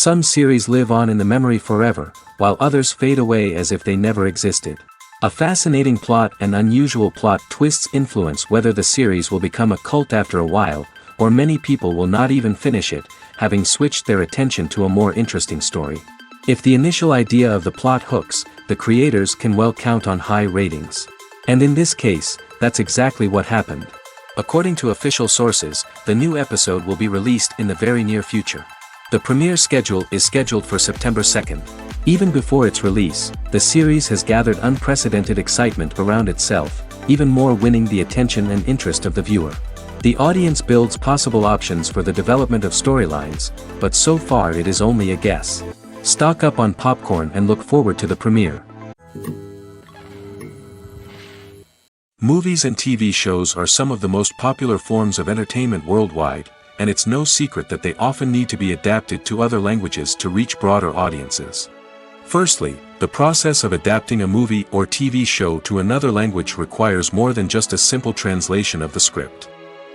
Some series live on in the memory forever, while others fade away as if they never existed. A fascinating plot and unusual plot twists influence whether the series will become a cult after a while, or many people will not even finish it, having switched their attention to a more interesting story. If the initial idea of the plot hooks, the creators can well count on high ratings. And in this case, that's exactly what happened. According to official sources, the new episode will be released in the very near future. The premiere schedule is scheduled for September 2nd. Even before its release, the series has gathered unprecedented excitement around itself, even more winning the attention and interest of the viewer. The audience builds possible options for the development of storylines, but so far it is only a guess. Stock up on popcorn and look forward to the premiere. Movies and TV shows are some of the most popular forms of entertainment worldwide, and it's no secret that they often need to be adapted to other languages to reach broader audiences. Firstly, the process of adapting a movie or TV show to another language requires more than just a simple translation of the script.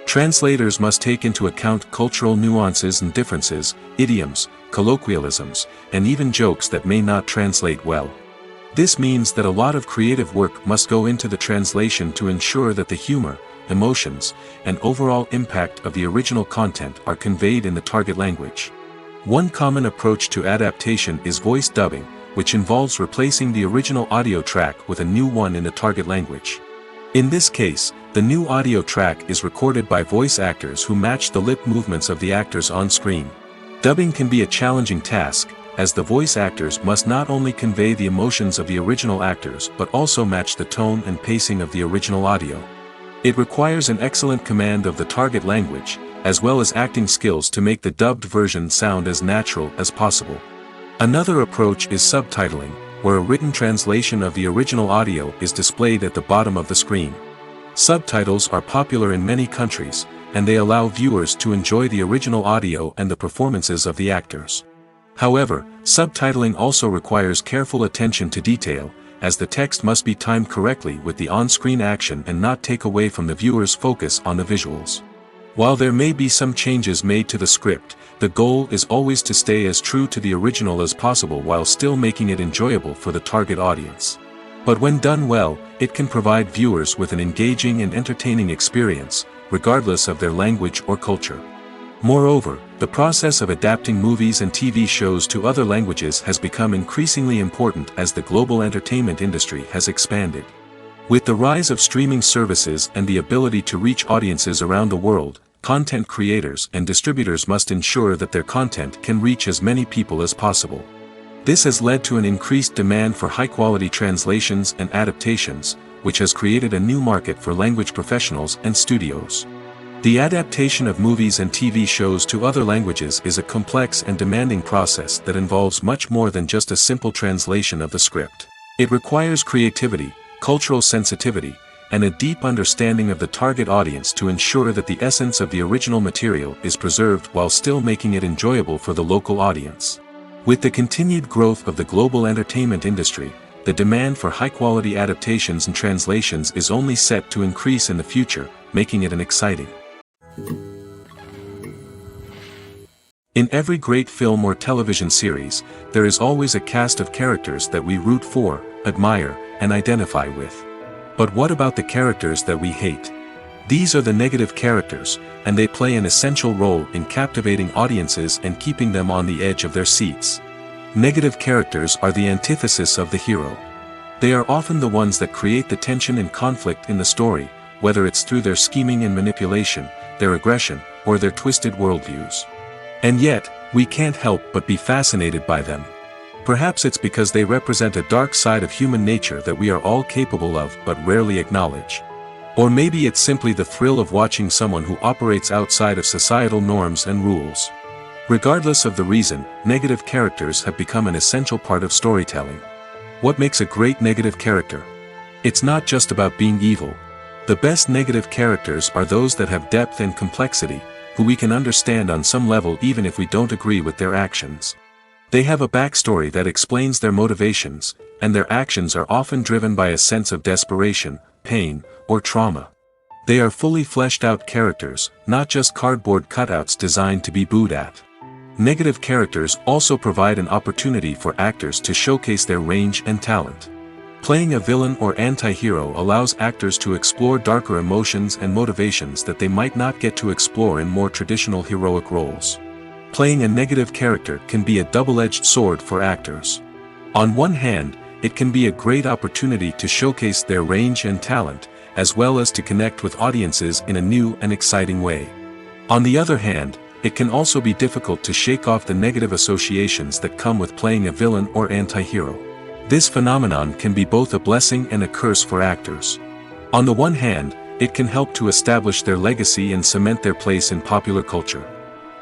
Translators must take into account cultural nuances and differences, idioms, colloquialisms, and even jokes that may not translate well. This means that a lot of creative work must go into the translation to ensure that the humor, emotions, and overall impact of the original content are conveyed in the target language. One common approach to adaptation is voice dubbing, which involves replacing the original audio track with a new one in the target language. In this case, the new audio track is recorded by voice actors who match the lip movements of the actors on screen. Dubbing can be a challenging task, as the voice actors must not only convey the emotions of the original actors but also match the tone and pacing of the original audio. It requires an excellent command of the target language, as well as acting skills to make the dubbed version sound as natural as possible. Another approach is subtitling, where a written translation of the original audio is displayed at the bottom of the screen. Subtitles are popular in many countries, and they allow viewers to enjoy the original audio and the performances of the actors. However, subtitling also requires careful attention to detail, as the text must be timed correctly with the on-screen action and not take away from the viewer's focus on the visuals. While there may be some changes made to the script, the goal is always to stay as true to the original as possible while still making it enjoyable for the target audience. But when done well, it can provide viewers with an engaging and entertaining experience, regardless of their language or culture. Moreover, the process of adapting movies and TV shows to other languages has become increasingly important as the global entertainment industry has expanded. With the rise of streaming services and the ability to reach audiences around the world, content creators and distributors must ensure that their content can reach as many people as possible. This has led to an increased demand for high-quality translations and adaptations, which has created a new market for language professionals and studios. The adaptation of movies and TV shows to other languages is a complex and demanding process that involves much more than just a simple translation of the script. It requires creativity, cultural sensitivity, and a deep understanding of the target audience to ensure that the essence of the original material is preserved while still making it enjoyable for the local audience. With the continued growth of the global entertainment industry, the demand for high-quality adaptations and translations is only set to increase in the future, making it an exciting. In every great film or television series, there is always a cast of characters that we root for, admire, and identify with. But what about the characters that we hate? These are the negative characters, and they play an essential role in captivating audiences and keeping them on the edge of their seats. Negative characters are the antithesis of the hero. They are often the ones that create the tension and conflict in the story, whether it's through their scheming and manipulation, their aggression, or their twisted worldviews. And yet, we can't help but be fascinated by them. Perhaps it's because they represent a dark side of human nature that we are all capable of but rarely acknowledge. Or maybe it's simply the thrill of watching someone who operates outside of societal norms and rules. Regardless of the reason, negative characters have become an essential part of storytelling. What makes a great negative character? It's not just about being evil. The best negative characters are those that have depth and complexity, who we can understand on some level even if we don't agree with their actions. They have a backstory that explains their motivations, and their actions are often driven by a sense of desperation, pain, or trauma. They are fully fleshed out characters, not just cardboard cutouts designed to be booed at. Negative characters also provide an opportunity for actors to showcase their range and talent. Playing a villain or anti-hero allows actors to explore darker emotions and motivations that they might not get to explore in more traditional heroic roles. Playing a negative character can be a double-edged sword for actors. On one hand, it can be a great opportunity to showcase their range and talent, as well as to connect with audiences in a new and exciting way. On the other hand, it can also be difficult to shake off the negative associations that come with playing a villain or anti-hero. This phenomenon can be both a blessing and a curse for actors. On the one hand, it can help to establish their legacy and cement their place in popular culture.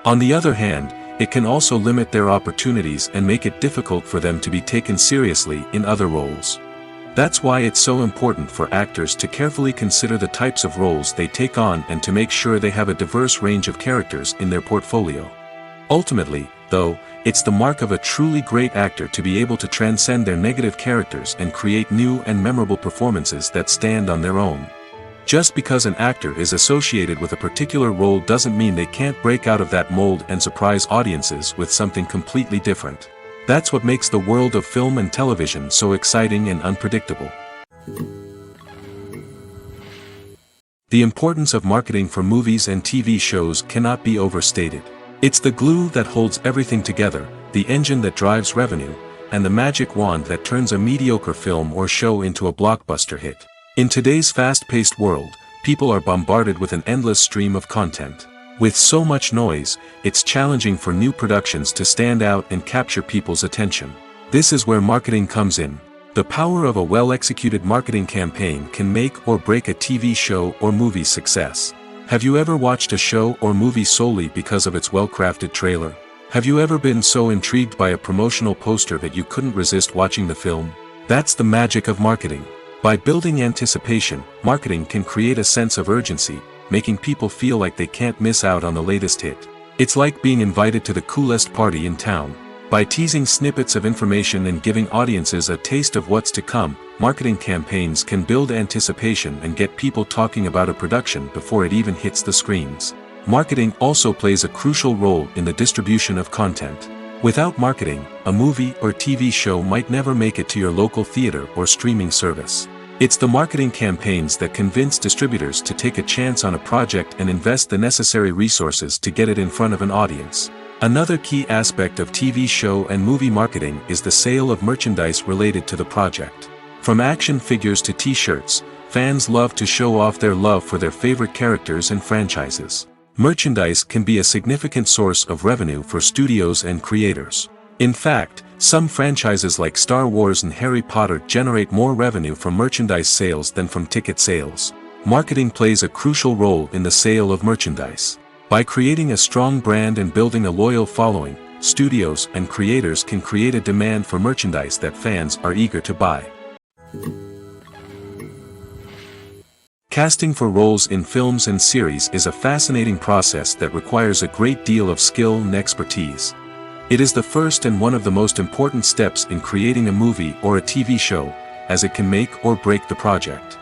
On the other hand, it can also limit their opportunities and make it difficult for them to be taken seriously in other roles. That's why it's so important for actors to carefully consider the types of roles they take on and to make sure they have a diverse range of characters in their portfolio. Ultimately, though, it's the mark of a truly great actor to be able to transcend their negative characters and create new and memorable performances that stand on their own. Just because an actor is associated with a particular role doesn't mean they can't break out of that mold and surprise audiences with something completely different. That's what makes the world of film and television so exciting and unpredictable. The importance of marketing for movies and TV shows cannot be overstated. It's the glue that holds everything together, the engine that drives revenue, and the magic wand that turns a mediocre film or show into a blockbuster hit. In today's fast-paced world, people are bombarded with an endless stream of content. With so much noise, it's challenging for new productions to stand out and capture people's attention. This is where marketing comes in. The power of a well-executed marketing campaign can make or break a TV show or movie's success. Have you ever watched a show or movie solely because of its well-crafted trailer? Have you ever been so intrigued by a promotional poster that you couldn't resist watching the film? That's the magic of marketing. By building anticipation, marketing can create a sense of urgency, making people feel like they can't miss out on the latest hit. It's like being invited to the coolest party in town. By teasing snippets of information and giving audiences a taste of what's to come, marketing campaigns can build anticipation and get people talking about a production before it even hits the screens. Marketing also plays a crucial role in the distribution of content. Without marketing, a movie or TV show might never make it to your local theater or streaming service. It's the marketing campaigns that convince distributors to take a chance on a project and invest the necessary resources to get it in front of an audience. Another key aspect of TV show and movie marketing is the sale of merchandise related to the project. From action figures to t-shirts, fans love to show off their love for their favorite characters and franchises. Merchandise can be a significant source of revenue for studios and creators. In fact, some franchises like Star Wars and Harry Potter generate more revenue from merchandise sales than from ticket sales. Marketing plays a crucial role in the sale of merchandise. By creating a strong brand and building a loyal following, studios and creators can create a demand for merchandise that fans are eager to buy. Casting for roles in films and series is a fascinating process that requires a great deal of skill and expertise. It is the first and one of the most important steps in creating a movie or a TV show, as it can make or break the project.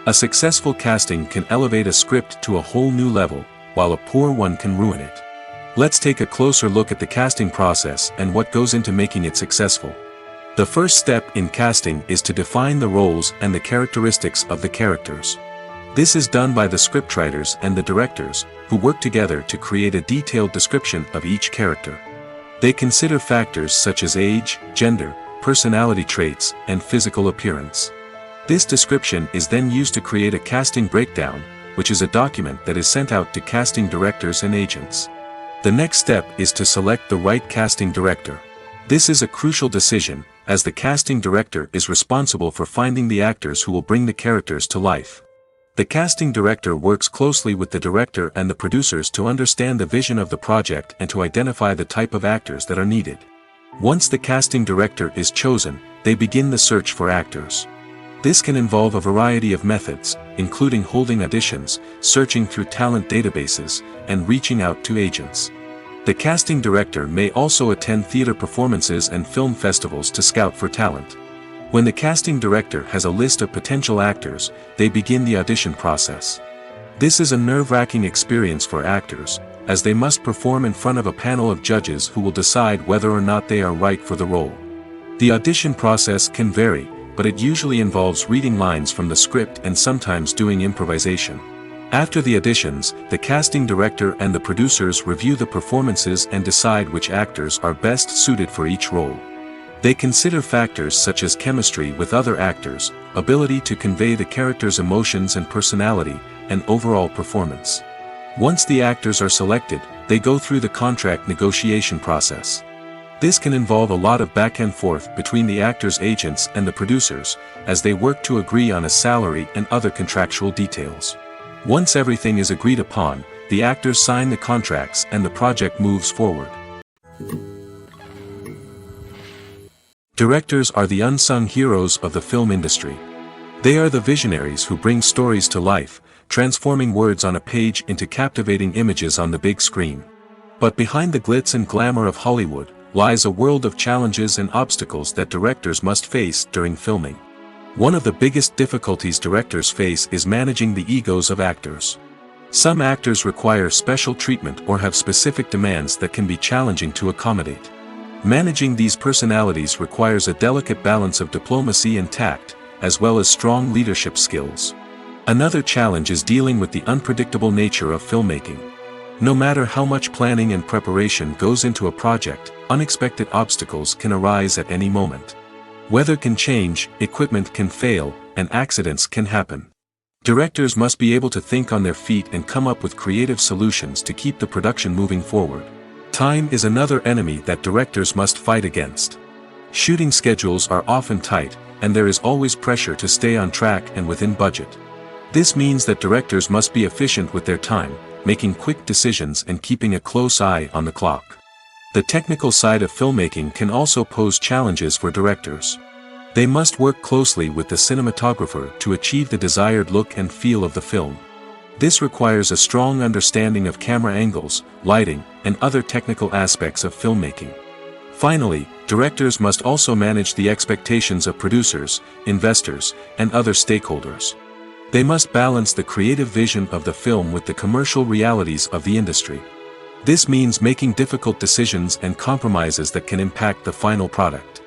A successful casting can elevate a script to a whole new level, while a poor one can ruin it. Let's take a closer look at the casting process and what goes into making it successful. The first step in casting is to define the roles and the characteristics of the characters. This is done by the scriptwriters and the directors, who work together to create a detailed description of each character. They consider factors such as age, gender, personality traits, and physical appearance. This description is then used to create a casting breakdown, which is a document that is sent out to casting directors and agents. The next step is to select the right casting director. This is a crucial decision, as the casting director is responsible for finding the actors who will bring the characters to life. The casting director works closely with the director and the producers to understand the vision of the project and to identify the type of actors that are needed. Once the casting director is chosen, they begin the search for actors. This can involve a variety of methods, including holding auditions, searching through talent databases, and reaching out to agents. The casting director may also attend theater performances and film festivals to scout for talent. When the casting director has a list of potential actors, they begin the audition process. This is a nerve-wracking experience for actors, as they must perform in front of a panel of judges who will decide whether or not they are right for the role. The audition process can vary, but it usually involves reading lines from the script and sometimes doing improvisation. After the auditions, the casting director and the producers review the performances and decide which actors are best suited for each role. They consider factors such as chemistry with other actors, ability to convey the character's emotions and personality, and overall performance. Once the actors are selected, they go through the contract negotiation process. This can involve a lot of back and forth between the actors' agents and the producers, as they work to agree on a salary and other contractual details. Once everything is agreed upon, the actors sign the contracts and the project moves forward. Directors are the unsung heroes of the film industry. They are the visionaries who bring stories to life, transforming words on a page into captivating images on the big screen. But behind the glitz and glamour of Hollywood, lies a world of challenges and obstacles that directors must face during filming. One of the biggest difficulties directors face is managing the egos of actors. Some actors require special treatment or have specific demands that can be challenging to accommodate. Managing these personalities requires a delicate balance of diplomacy and tact, as well as strong leadership skills. Another challenge is dealing with the unpredictable nature of filmmaking. No matter how much planning and preparation goes into a project, unexpected obstacles can arise at any moment. Weather can change, equipment can fail, and accidents can happen. Directors must be able to think on their feet and come up with creative solutions to keep the production moving forward. Time is another enemy that directors must fight against. Shooting schedules are often tight, and there is always pressure to stay on track and within budget. This means that directors must be efficient with their time, making quick decisions and keeping a close eye on the clock. The technical side of filmmaking can also pose challenges for directors. They must work closely with the cinematographer to achieve the desired look and feel of the film. This requires a strong understanding of camera angles, lighting, and other technical aspects of filmmaking. Finally, directors must also manage the expectations of producers, investors, and other stakeholders. They must balance the creative vision of the film with the commercial realities of the industry. This means making difficult decisions and compromises that can impact the final product.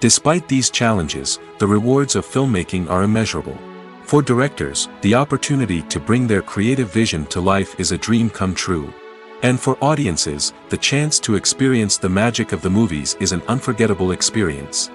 Despite these challenges, the rewards of filmmaking are immeasurable. For directors, the opportunity to bring their creative vision to life is a dream come true. And for audiences, the chance to experience the magic of the movies is an unforgettable experience.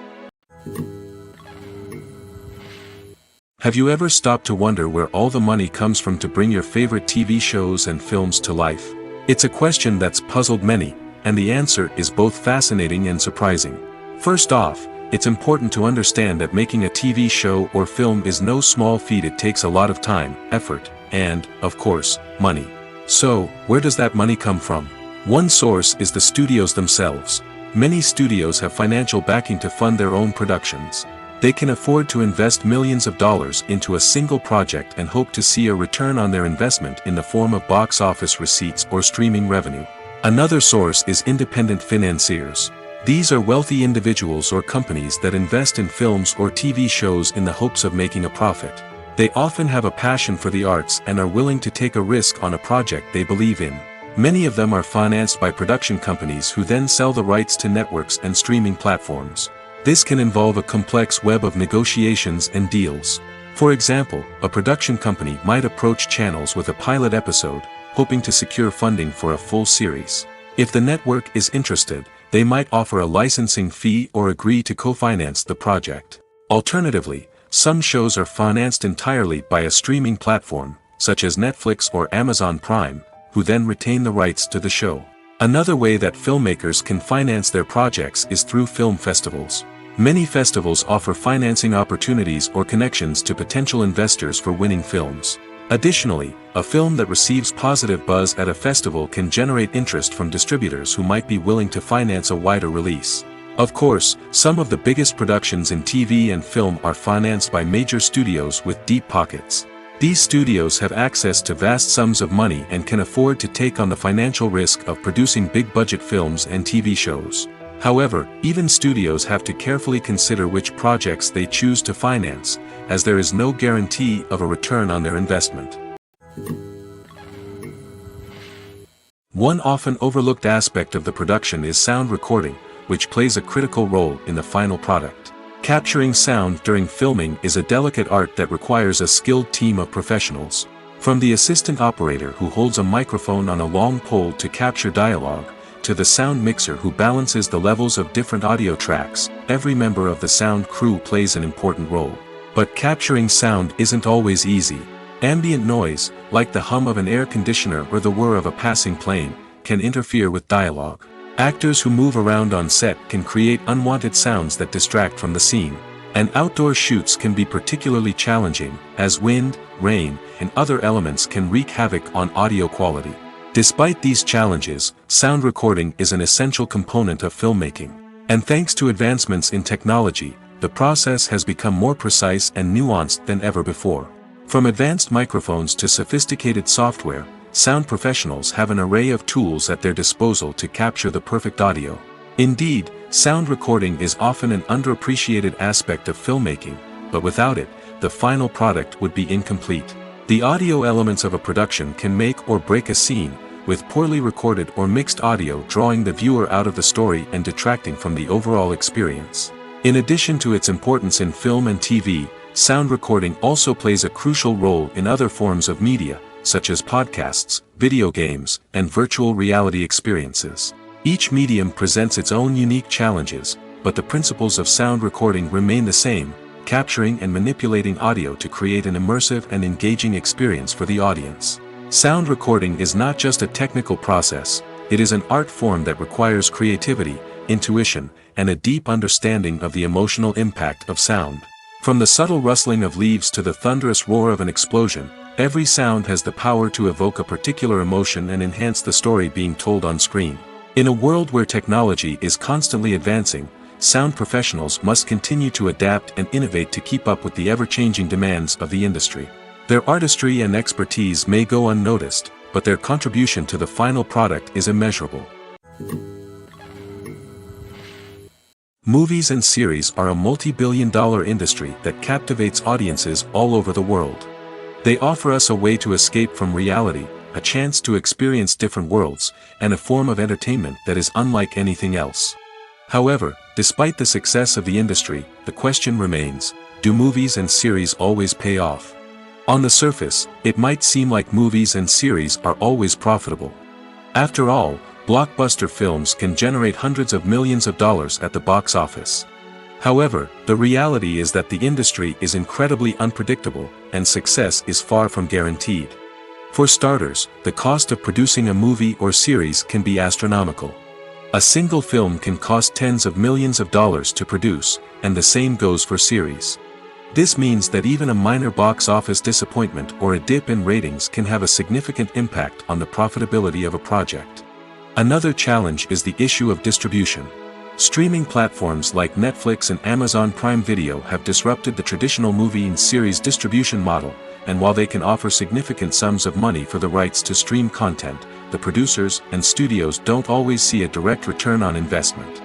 Have you ever stopped to wonder where all the money comes from to bring your favorite TV shows and films to life? It's a question that's puzzled many, and the answer is both fascinating and surprising. First off, it's important to understand that making a TV show or film is no small feat. It takes a lot of time, effort, and, of course, money. So, where does that money come from? One source is the studios themselves. Many studios have financial backing to fund their own productions. They can afford to invest millions of dollars into a single project and hope to see a return on their investment in the form of box office receipts or streaming revenue. Another source is independent financiers. These are wealthy individuals or companies that invest in films or TV shows in the hopes of making a profit. They often have a passion for the arts and are willing to take a risk on a project they believe in. Many of them are financed by production companies who then sell the rights to networks and streaming platforms. This can involve a complex web of negotiations and deals. For example, a production company might approach channels with a pilot episode, hoping to secure funding for a full series. If the network is interested, they might offer a licensing fee or agree to co-finance the project. Alternatively, some shows are financed entirely by a streaming platform, such as Netflix or Amazon Prime, who then retain the rights to the show. Another way that filmmakers can finance their projects is through film festivals. Many festivals offer financing opportunities or connections to potential investors for winning films. Additionally, a film that receives positive buzz at a festival can generate interest from distributors who might be willing to finance a wider release. Of course, some of the biggest productions in TV and film are financed by major studios with deep pockets. These studios have access to vast sums of money and can afford to take on the financial risk of producing big-budget films and TV shows. However, even studios have to carefully consider which projects they choose to finance, as there is no guarantee of a return on their investment. One often overlooked aspect of the production is sound recording, which plays a critical role in the final product. Capturing sound during filming is a delicate art that requires a skilled team of professionals. From the assistant operator who holds a microphone on a long pole to capture dialogue, to the sound mixer who balances the levels of different audio tracks, every member of the sound crew plays an important role. But capturing sound isn't always easy. Ambient noise, like the hum of an air conditioner or the whir of a passing plane, can interfere with dialogue. Actors who move around on set can create unwanted sounds that distract from the scene. And outdoor shoots can be particularly challenging, as wind, rain, and other elements can wreak havoc on audio quality. Despite these challenges, sound recording is an essential component of filmmaking. And thanks to advancements in technology, the process has become more precise and nuanced than ever before. From advanced microphones to sophisticated software, sound professionals have an array of tools at their disposal to capture the perfect audio. Indeed, sound recording is often an underappreciated aspect of filmmaking, but without it, the final product would be incomplete. The audio elements of a production can make or break a scene, with poorly recorded or mixed audio drawing the viewer out of the story and detracting from the overall experience. In addition to its importance in film and TV, sound recording also plays a crucial role in other forms of media, such as podcasts, video games, and virtual reality experiences. Each medium presents its own unique challenges, but the principles of sound recording remain the same, capturing and manipulating audio to create an immersive and engaging experience for the audience. Sound recording is not just a technical process, it is an art form that requires creativity, intuition, and a deep understanding of the emotional impact of sound. From the subtle rustling of leaves to the thunderous roar of an explosion, every sound has the power to evoke a particular emotion and enhance the story being told on screen. In a world where technology is constantly advancing, sound professionals must continue to adapt and innovate to keep up with the ever-changing demands of the industry. Their artistry and expertise may go unnoticed, but their contribution to the final product is immeasurable. Movies and series are a multi-billion-dollar industry that captivates audiences all over the world. They offer us a way to escape from reality, a chance to experience different worlds, and a form of entertainment that is unlike anything else. However, despite the success of the industry, the question remains, do movies and series always pay off? On the surface, it might seem like movies and series are always profitable. After all, blockbuster films can generate hundreds of millions of dollars at the box office. However, the reality is that the industry is incredibly unpredictable, and success is far from guaranteed. For starters, the cost of producing a movie or series can be astronomical. A single film can cost tens of millions of dollars to produce, and the same goes for series. This means that even a minor box office disappointment or a dip in ratings can have a significant impact on the profitability of a project. Another challenge is the issue of distribution. Streaming platforms like Netflix and Amazon Prime Video have disrupted the traditional movie and series distribution model, and while they can offer significant sums of money for the rights to stream content, the producers and studios don't always see a direct return on investment.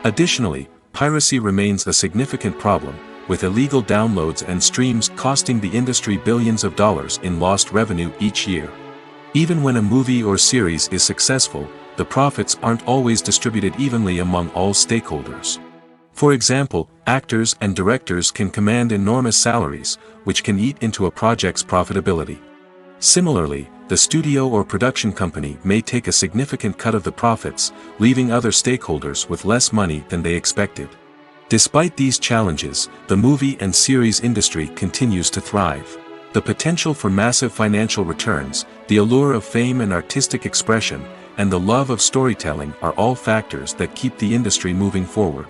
Additionally, piracy remains a significant problem, with illegal downloads and streams costing the industry billions of dollars in lost revenue each year. Even when a movie or series is successful, the profits aren't always distributed evenly among all stakeholders. For example, actors and directors can command enormous salaries, which can eat into a project's profitability. Similarly, the studio or production company may take a significant cut of the profits, leaving other stakeholders with less money than they expected. Despite these challenges, the movie and series industry continues to thrive. The potential for massive financial returns, the allure of fame and artistic expression, and the love of storytelling are all factors that keep the industry moving forward.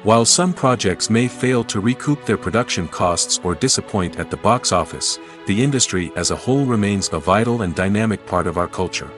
While some projects may fail to recoup their production costs or disappoint at the box office, the industry as a whole remains a vital and dynamic part of our culture.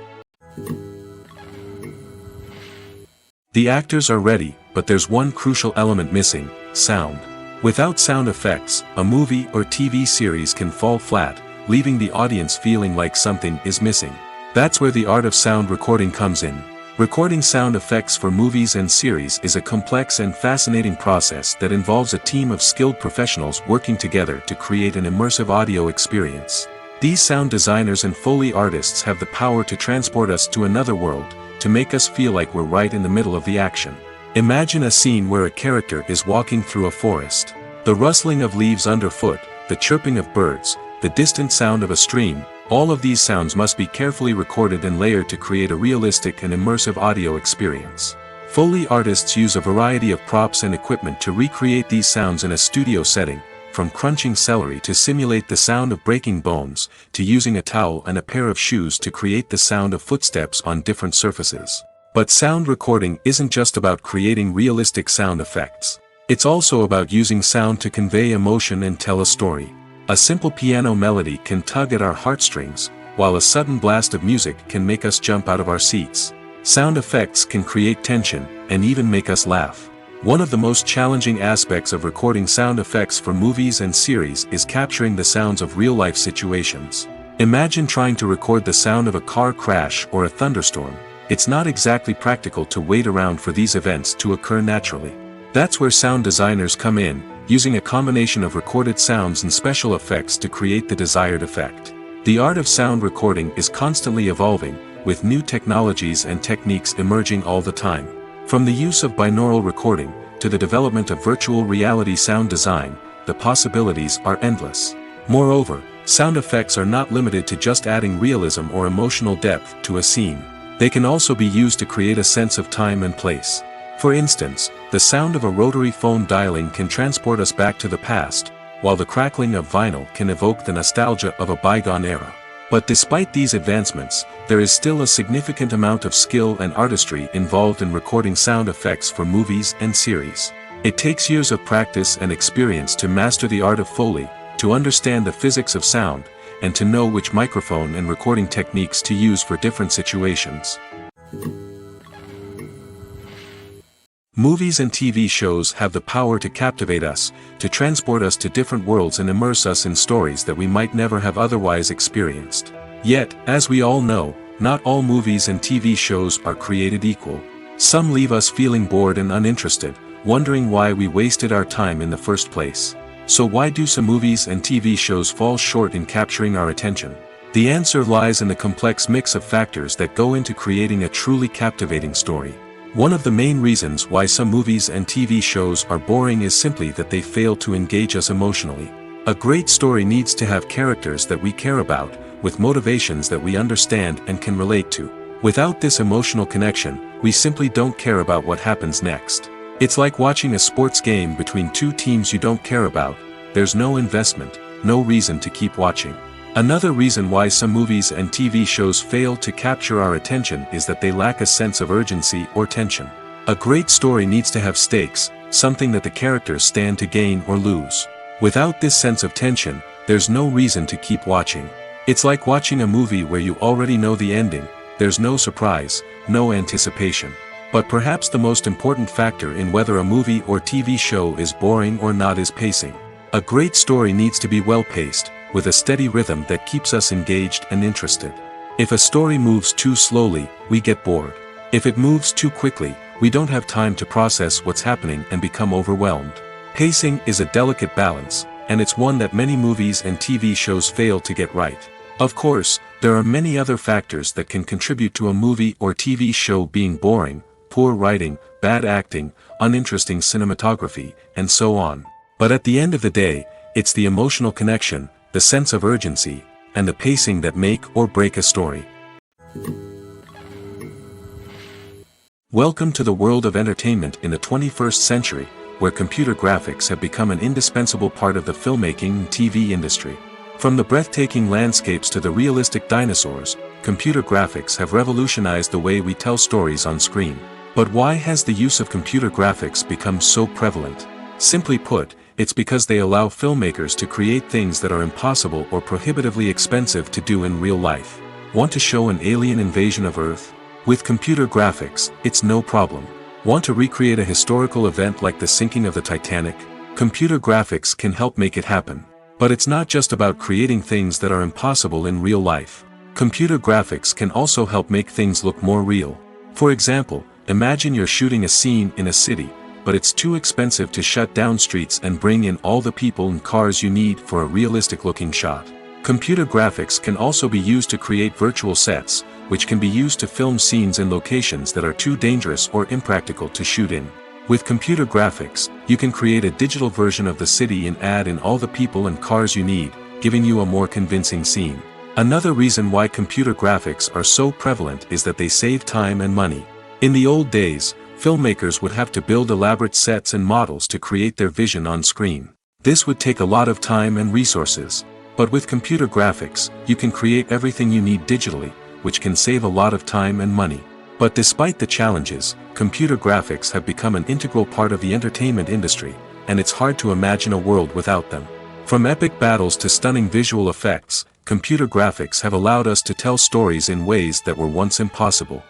The actors are ready, but there's one crucial element missing: sound. Without sound effects, a movie or TV series can fall flat, leaving the audience feeling like something is missing. That's where the art of sound recording comes in. Recording sound effects for movies and series is a complex and fascinating process that involves a team of skilled professionals working together to create an immersive audio experience. These sound designers and Foley artists have the power to transport us to another world, to make us feel like we're right in the middle of the action. Imagine a scene where a character is walking through a forest. The rustling of leaves underfoot, the chirping of birds, the distant sound of a stream, all of these sounds must be carefully recorded and layered to create a realistic and immersive audio experience. Foley artists use a variety of props and equipment to recreate these sounds in a studio setting, from crunching celery to simulate the sound of breaking bones, to using a towel and a pair of shoes to create the sound of footsteps on different surfaces. But sound recording isn't just about creating realistic sound effects. It's also about using sound to convey emotion and tell a story. A simple piano melody can tug at our heartstrings, while a sudden blast of music can make us jump out of our seats. Sound effects can create tension, and even make us laugh. One of the most challenging aspects of recording sound effects for movies and series is capturing the sounds of real-life situations. Imagine trying to record the sound of a car crash or a thunderstorm. It's not exactly practical to wait around for these events to occur naturally. That's where sound designers come in, using a combination of recorded sounds and special effects to create the desired effect. The art of sound recording is constantly evolving, with new technologies and techniques emerging all the time. From the use of binaural recording, to the development of virtual reality sound design, the possibilities are endless. Moreover, sound effects are not limited to just adding realism or emotional depth to a scene. They can also be used to create a sense of time and place. For instance, the sound of a rotary phone dialing can transport us back to the past, while the crackling of vinyl can evoke the nostalgia of a bygone era. But despite these advancements, there is still a significant amount of skill and artistry involved in recording sound effects for movies and series. It takes years of practice and experience to master the art of Foley, to understand the physics of sound, and to know which microphone and recording techniques to use for different situations. Movies and TV shows have the power to captivate us, to transport us to different worlds and immerse us in stories that we might never have otherwise experienced. Yet, as we all know, not all movies and TV shows are created equal. Some leave us feeling bored and uninterested, wondering why we wasted our time in the first place. So why do some movies and TV shows fall short in capturing our attention? The answer lies in the complex mix of factors that go into creating a truly captivating story. One of the main reasons why some movies and TV shows are boring is simply that they fail to engage us emotionally. A great story needs to have characters that we care about, with motivations that we understand and can relate to. Without this emotional connection, we simply don't care about what happens next. It's like watching a sports game between two teams you don't care about. There's no investment, no reason to keep watching. Another reason why some movies and TV shows fail to capture our attention is that they lack a sense of urgency or tension. A great story needs to have stakes, something that the characters stand to gain or lose. Without this sense of tension, there's no reason to keep watching. It's like watching a movie where you already know the ending. There's no surprise, no anticipation. But perhaps the most important factor in whether a movie or TV show is boring or not is pacing. A great story needs to be well-paced, with a steady rhythm that keeps us engaged and interested. If a story moves too slowly, we get bored. If it moves too quickly, we don't have time to process what's happening and become overwhelmed. Pacing is a delicate balance, and it's one that many movies and TV shows fail to get right. Of course, there are many other factors that can contribute to a movie or TV show being boring: poor writing, bad acting, uninteresting cinematography, and so on. But at the end of the day, it's the emotional connection, the sense of urgency, and the pacing that make or break a story. Welcome to the world of entertainment in the 21st century, where computer graphics have become an indispensable part of the filmmaking and TV industry. From the breathtaking landscapes to the realistic dinosaurs, computer graphics have revolutionized the way we tell stories on screen. But why has the use of computer graphics become so prevalent? Simply put, it's because they allow filmmakers to create things that are impossible or prohibitively expensive to do in real life. Want to show an alien invasion of Earth? With computer graphics, it's no problem. Want to recreate a historical event like the sinking of the Titanic? Computer graphics can help make it happen. But it's not just about creating things that are impossible in real life. Computer graphics can also help make things look more real. For example, imagine you're shooting a scene in a city, but it's too expensive to shut down streets and bring in all the people and cars you need for a realistic-looking shot. Computer graphics can also be used to create virtual sets, which can be used to film scenes in locations that are too dangerous or impractical to shoot in. With computer graphics, you can create a digital version of the city and add in all the people and cars you need, giving you a more convincing scene. Another reason why computer graphics are so prevalent is that they save time and money. In the old days, filmmakers would have to build elaborate sets and models to create their vision on screen. This would take a lot of time and resources. But with computer graphics, you can create everything you need digitally, which can save a lot of time and money. But despite the challenges, computer graphics have become an integral part of the entertainment industry, and it's hard to imagine a world without them. From epic battles to stunning visual effects, computer graphics have allowed us to tell stories in ways that were once impossible.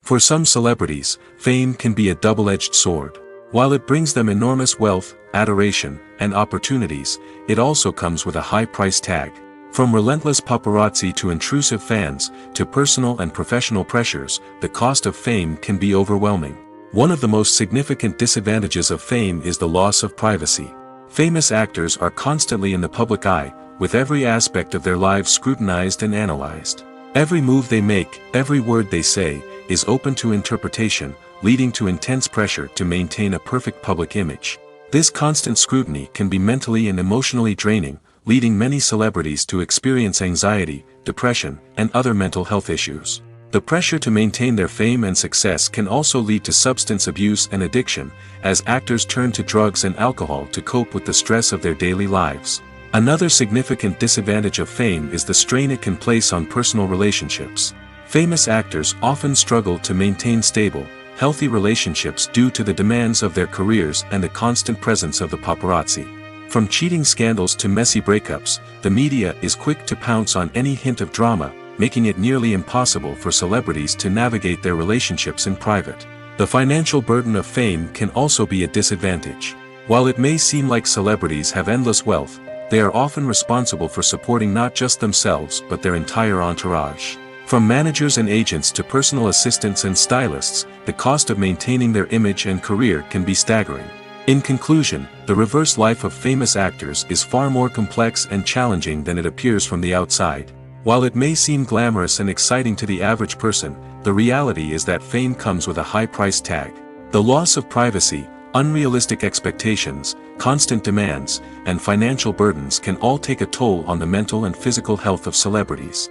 For some celebrities, fame can be a double-edged sword. While it brings them enormous wealth, adoration, and opportunities, it also comes with a high price tag. From relentless paparazzi to intrusive fans, to personal and professional pressures, the cost of fame can be overwhelming. One of the most significant disadvantages of fame is the loss of privacy. Famous actors are constantly in the public eye, with every aspect of their lives scrutinized and analyzed. Every move they make, every word they say, is open to interpretation, leading to intense pressure to maintain a perfect public image. This constant scrutiny can be mentally and emotionally draining, leading many celebrities to experience anxiety, depression, and other mental health issues. The pressure to maintain their fame and success can also lead to substance abuse and addiction, as actors turn to drugs and alcohol to cope with the stress of their daily lives. Another significant disadvantage of fame is the strain it can place on personal relationships. Famous actors often struggle to maintain stable, healthy relationships due to the demands of their careers and the constant presence of the paparazzi. From cheating scandals to messy breakups, the media is quick to pounce on any hint of drama, making it nearly impossible for celebrities to navigate their relationships in private. The financial burden of fame can also be a disadvantage. While it may seem like celebrities have endless wealth, they are often responsible for supporting not just themselves but their entire entourage. From managers and agents to personal assistants and stylists, the cost of maintaining their image and career can be staggering. In conclusion, the reverse life of famous actors is far more complex and challenging than it appears from the outside. While it may seem glamorous and exciting to the average person, the reality is that fame comes with a high price tag. The loss of privacy, unrealistic expectations, constant demands, and financial burdens can all take a toll on the mental and physical health of celebrities.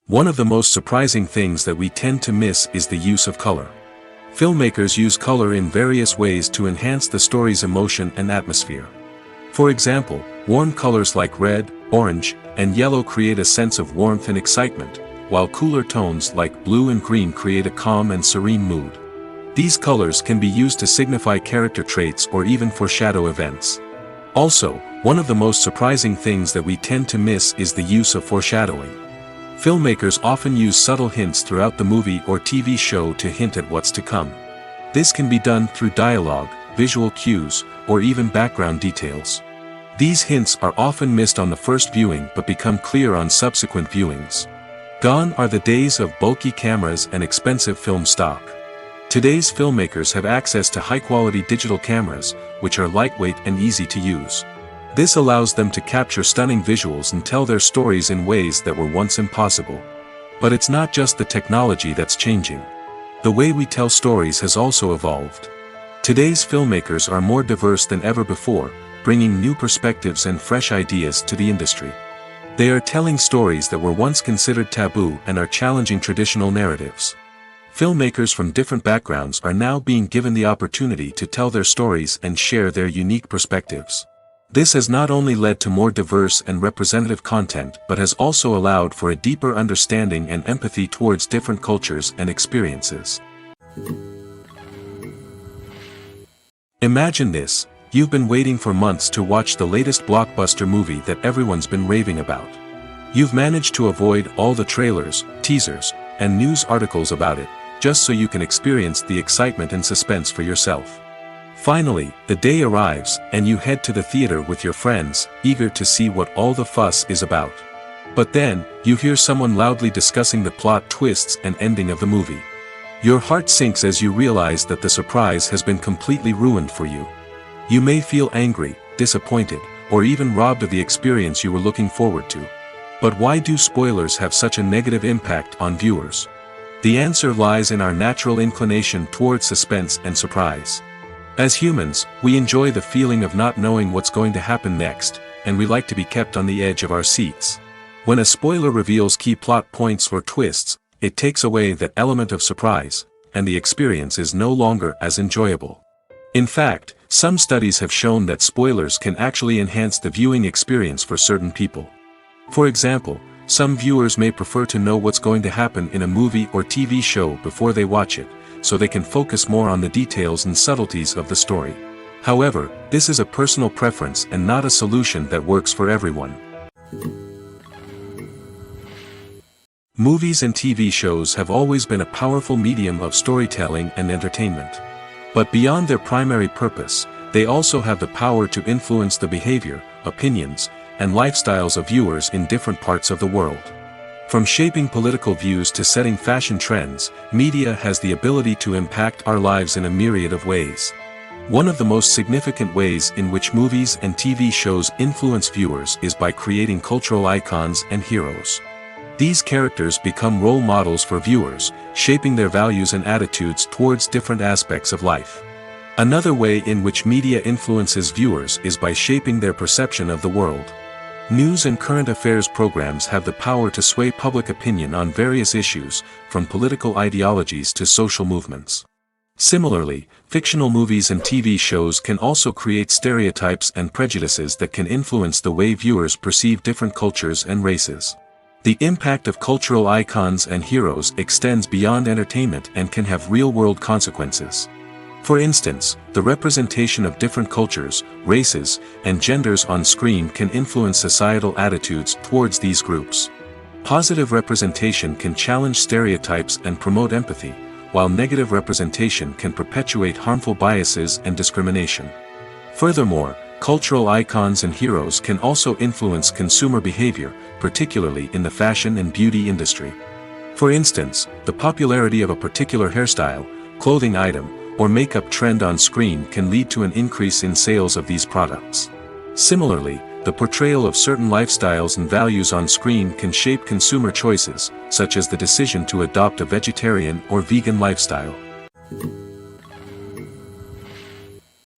One of the most surprising things that we tend to miss is the use of color. Filmmakers use color in various ways to enhance the story's emotion and atmosphere. For example, warm colors like red, orange, and yellow create a sense of warmth and excitement, while cooler tones like blue and green create a calm and serene mood. These colors can be used to signify character traits or even foreshadow events. Also, one of the most surprising things that we tend to miss is the use of foreshadowing. Filmmakers often use subtle hints throughout the movie or TV show to hint at what's to come. This can be done through dialogue, visual cues, or even background details. These hints are often missed on the first viewing but become clear on subsequent viewings. Gone are the days of bulky cameras and expensive film stock. Today's filmmakers have access to high-quality digital cameras, which are lightweight and easy to use. This allows them to capture stunning visuals and tell their stories in ways that were once impossible. But it's not just the technology that's changing. The way we tell stories has also evolved. Today's filmmakers are more diverse than ever before, bringing new perspectives and fresh ideas to the industry. They are telling stories that were once considered taboo and are challenging traditional narratives. Filmmakers from different backgrounds are now being given the opportunity to tell their stories and share their unique perspectives. This has not only led to more diverse and representative content but has also allowed for a deeper understanding and empathy towards different cultures and experiences. Imagine this, you've been waiting for months to watch the latest blockbuster movie that everyone's been raving about. You've managed to avoid all the trailers, teasers, and news articles about it, just so you can experience the excitement and suspense for yourself. Finally, the day arrives, and you head to the theater with your friends, eager to see what all the fuss is about. But then, you hear someone loudly discussing the plot twists and ending of the movie. Your heart sinks as you realize that the surprise has been completely ruined for you. You may feel angry, disappointed, or even robbed of the experience you were looking forward to. But why do spoilers have such a negative impact on viewers? The answer lies in our natural inclination towards suspense and surprise. As humans, we enjoy the feeling of not knowing what's going to happen next, and we like to be kept on the edge of our seats. When a spoiler reveals key plot points or twists, it takes away that element of surprise, and the experience is no longer as enjoyable. In fact, some studies have shown that spoilers can actually enhance the viewing experience for certain people. For example, some viewers may prefer to know what's going to happen in a movie or TV show before they watch it, so they can focus more on the details and subtleties of the story. However, this is a personal preference and not a solution that works for everyone. Movies and TV shows have always been a powerful medium of storytelling and entertainment. But beyond their primary purpose, they also have the power to influence the behavior, opinions, and lifestyles of viewers in different parts of the world. From shaping political views to setting fashion trends, media has the ability to impact our lives in a myriad of ways. One of the most significant ways in which movies and TV shows influence viewers is by creating cultural icons and heroes. These characters become role models for viewers, shaping their values and attitudes towards different aspects of life. Another way in which media influences viewers is by shaping their perception of the world. News and current affairs programs have the power to sway public opinion on various issues, from political ideologies to social movements. Similarly, fictional movies and TV shows can also create stereotypes and prejudices that can influence the way viewers perceive different cultures and races. The impact of cultural icons and heroes extends beyond entertainment and can have real-world consequences. For instance, the representation of different cultures, races, and genders on screen can influence societal attitudes towards these groups. Positive representation can challenge stereotypes and promote empathy, while negative representation can perpetuate harmful biases and discrimination. Furthermore, cultural icons and heroes can also influence consumer behavior, particularly in the fashion and beauty industry. For instance, the popularity of a particular hairstyle, clothing item, or makeup trend on screen can lead to an increase in sales of these products. Similarly, the portrayal of certain lifestyles and values on screen can shape consumer choices, such as the decision to adopt a vegetarian or vegan lifestyle.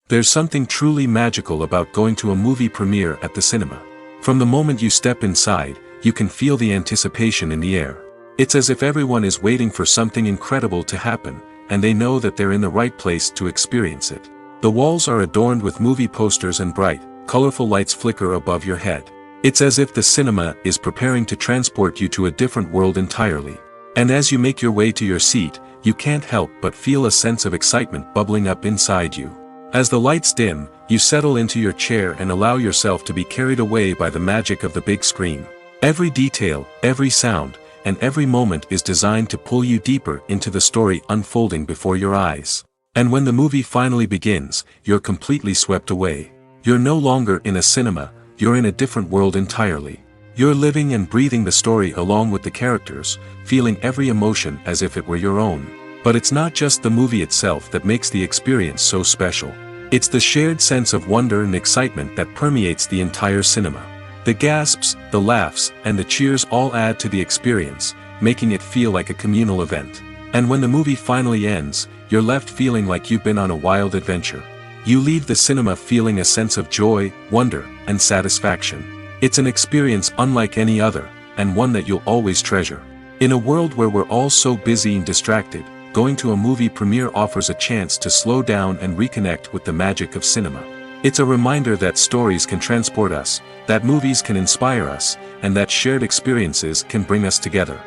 There's something truly magical about going to a movie premiere at the cinema. From the moment you step inside, you can feel the anticipation in the air. It's as if everyone is waiting for something incredible to happen, and they know that they're in the right place to experience it. The walls are adorned with movie posters and bright, colorful lights flicker above your head. It's as if the cinema is preparing to transport you to a different world entirely. And as you make your way to your seat, you can't help but feel a sense of excitement bubbling up inside you. As the lights dim, you settle into your chair and allow yourself to be carried away by the magic of the big screen. Every detail, every sound, and every moment is designed to pull you deeper into the story unfolding before your eyes. And when the movie finally begins, you're completely swept away. You're no longer in a cinema, you're in a different world entirely. You're living and breathing the story along with the characters, feeling every emotion as if it were your own. But it's not just the movie itself that makes the experience so special. It's the shared sense of wonder and excitement that permeates the entire cinema. The gasps, the laughs, and the cheers all add to the experience, making it feel like a communal event. And when the movie finally ends, you're left feeling like you've been on a wild adventure. You leave the cinema feeling a sense of joy, wonder, and satisfaction. It's an experience unlike any other, and one that you'll always treasure. In a world where we're all so busy and distracted, going to a movie premiere offers a chance to slow down and reconnect with the magic of cinema. It's a reminder that stories can transport us, that movies can inspire us, and that shared experiences can bring us together.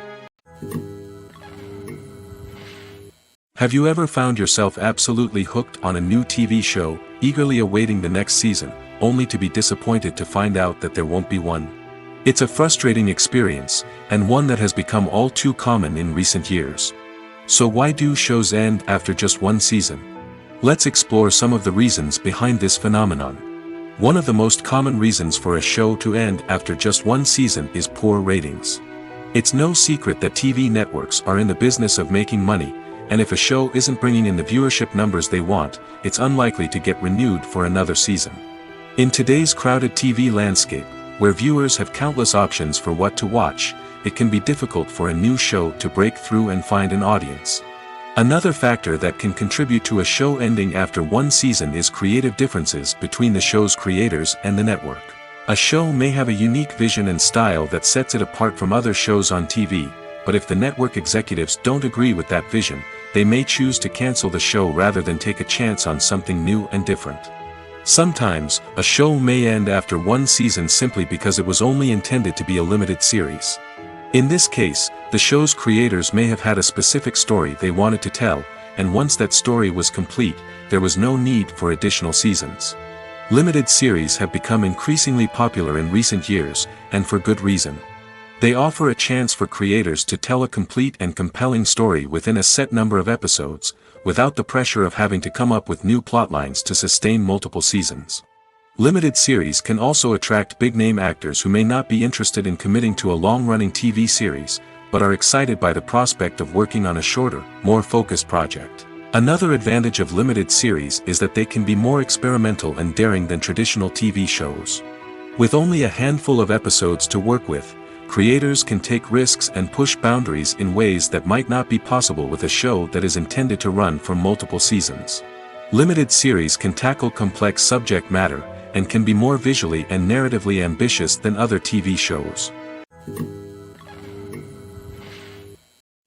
Have you ever found yourself absolutely hooked on a new TV show, eagerly awaiting the next season, only to be disappointed to find out that there won't be one? It's a frustrating experience, and one that has become all too common in recent years. So why do shows end after just one season? Let's explore some of the reasons behind this phenomenon. One of the most common reasons for a show to end after just one season is poor ratings. It's no secret that TV networks are in the business of making money, and if a show isn't bringing in the viewership numbers they want, it's unlikely to get renewed for another season. In today's crowded TV landscape, where viewers have countless options for what to watch, it can be difficult for a new show to break through and find an audience. Another factor that can contribute to a show ending after one season is creative differences between the show's creators and the network. A show may have a unique vision and style that sets it apart from other shows on TV, but if the network executives don't agree with that vision, they may choose to cancel the show rather than take a chance on something new and different. Sometimes, a show may end after one season simply because it was only intended to be a limited series. In this case, the show's creators may have had a specific story they wanted to tell, and once that story was complete, there was no need for additional seasons. Limited series have become increasingly popular in recent years, and for good reason. They offer a chance for creators to tell a complete and compelling story within a set number of episodes, without the pressure of having to come up with new plotlines to sustain multiple seasons. Limited series can also attract big-name actors who may not be interested in committing to a long-running TV series, but are excited by the prospect of working on a shorter, more focused project. Another advantage of limited series is that they can be more experimental and daring than traditional TV shows. With only a handful of episodes to work with, creators can take risks and push boundaries in ways that might not be possible with a show that is intended to run for multiple seasons. Limited series can tackle complex subject matter, and can be more visually and narratively ambitious than other TV shows.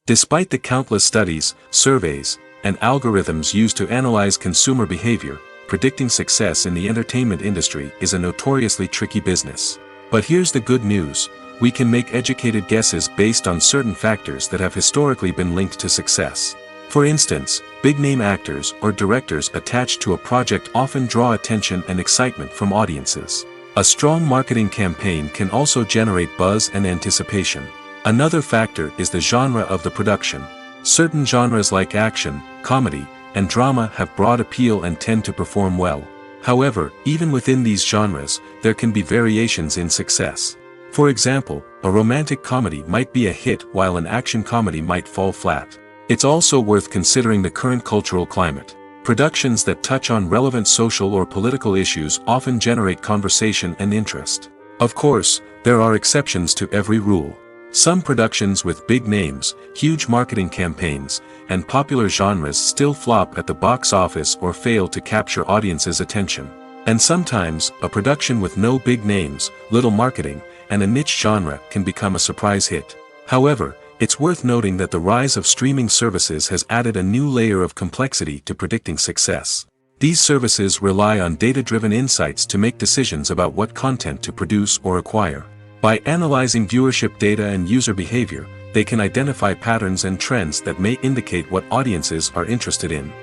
Despite the countless studies, surveys, and algorithms used to analyze consumer behavior, predicting success in the entertainment industry is a notoriously tricky business. But here's the good news: we can make educated guesses based on certain factors that have historically been linked to success. For instance, big-name actors or directors attached to a project often draw attention and excitement from audiences. A strong marketing campaign can also generate buzz and anticipation. Another factor is the genre of the production. Certain genres like action, comedy, and drama have broad appeal and tend to perform well. However, even within these genres, there can be variations in success. For example, a romantic comedy might be a hit while an action comedy might fall flat. It's also worth considering the current cultural climate. Productions that touch on relevant social or political issues often generate conversation and interest. Of course, there are exceptions to every rule. Some productions with big names, huge marketing campaigns, and popular genres still flop at the box office or fail to capture audiences' attention. And sometimes, a production with no big names, little marketing, and a niche genre can become a surprise hit. However, it's worth noting that the rise of streaming services has added a new layer of complexity to predicting success. These services rely on data-driven insights to make decisions about what content to produce or acquire. By analyzing viewership data and user behavior, they can identify patterns and trends that may indicate what audiences are interested in.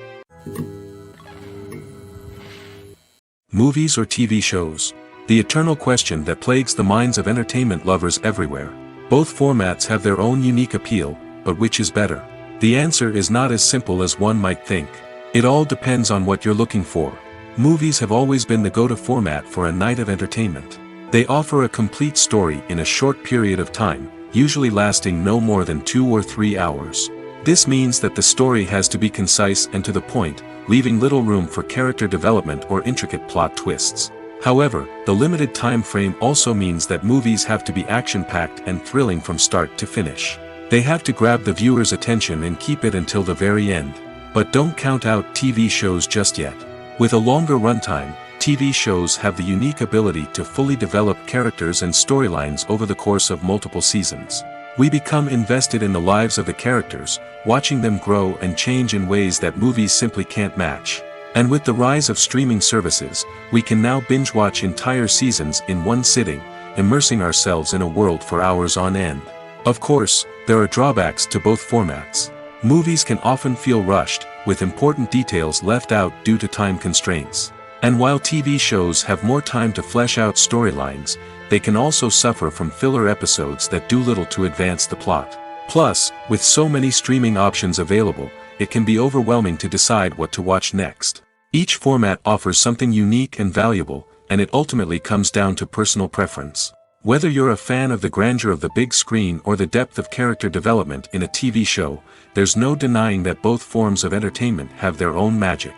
Movies or TV shows? The eternal question that plagues the minds of entertainment lovers everywhere. Both formats have their own unique appeal, but which is better? The answer is not as simple as one might think. It all depends on what you're looking for. Movies have always been the go-to format for a night of entertainment. They offer a complete story in a short period of time, usually lasting no more than 2 or 3 hours. This means that the story has to be concise and to the point, leaving little room for character development or intricate plot twists. However, the limited time frame also means that movies have to be action-packed and thrilling from start to finish. They have to grab the viewer's attention and keep it until the very end. But don't count out TV shows just yet. With a longer runtime, TV shows have the unique ability to fully develop characters and storylines over the course of multiple seasons. We become invested in the lives of the characters, watching them grow and change in ways that movies simply can't match. And with the rise of streaming services, we can now binge-watch entire seasons in one sitting, immersing ourselves in a world for hours on end. Of course, there are drawbacks to both formats. Movies can often feel rushed, with important details left out due to time constraints. And while TV shows have more time to flesh out storylines, they can also suffer from filler episodes that do little to advance the plot. Plus, with so many streaming options available, it can be overwhelming to decide what to watch next. Each format offers something unique and valuable, and it ultimately comes down to personal preference. Whether you're a fan of the grandeur of the big screen or the depth of character development in a TV show, there's no denying that both forms of entertainment have their own magic.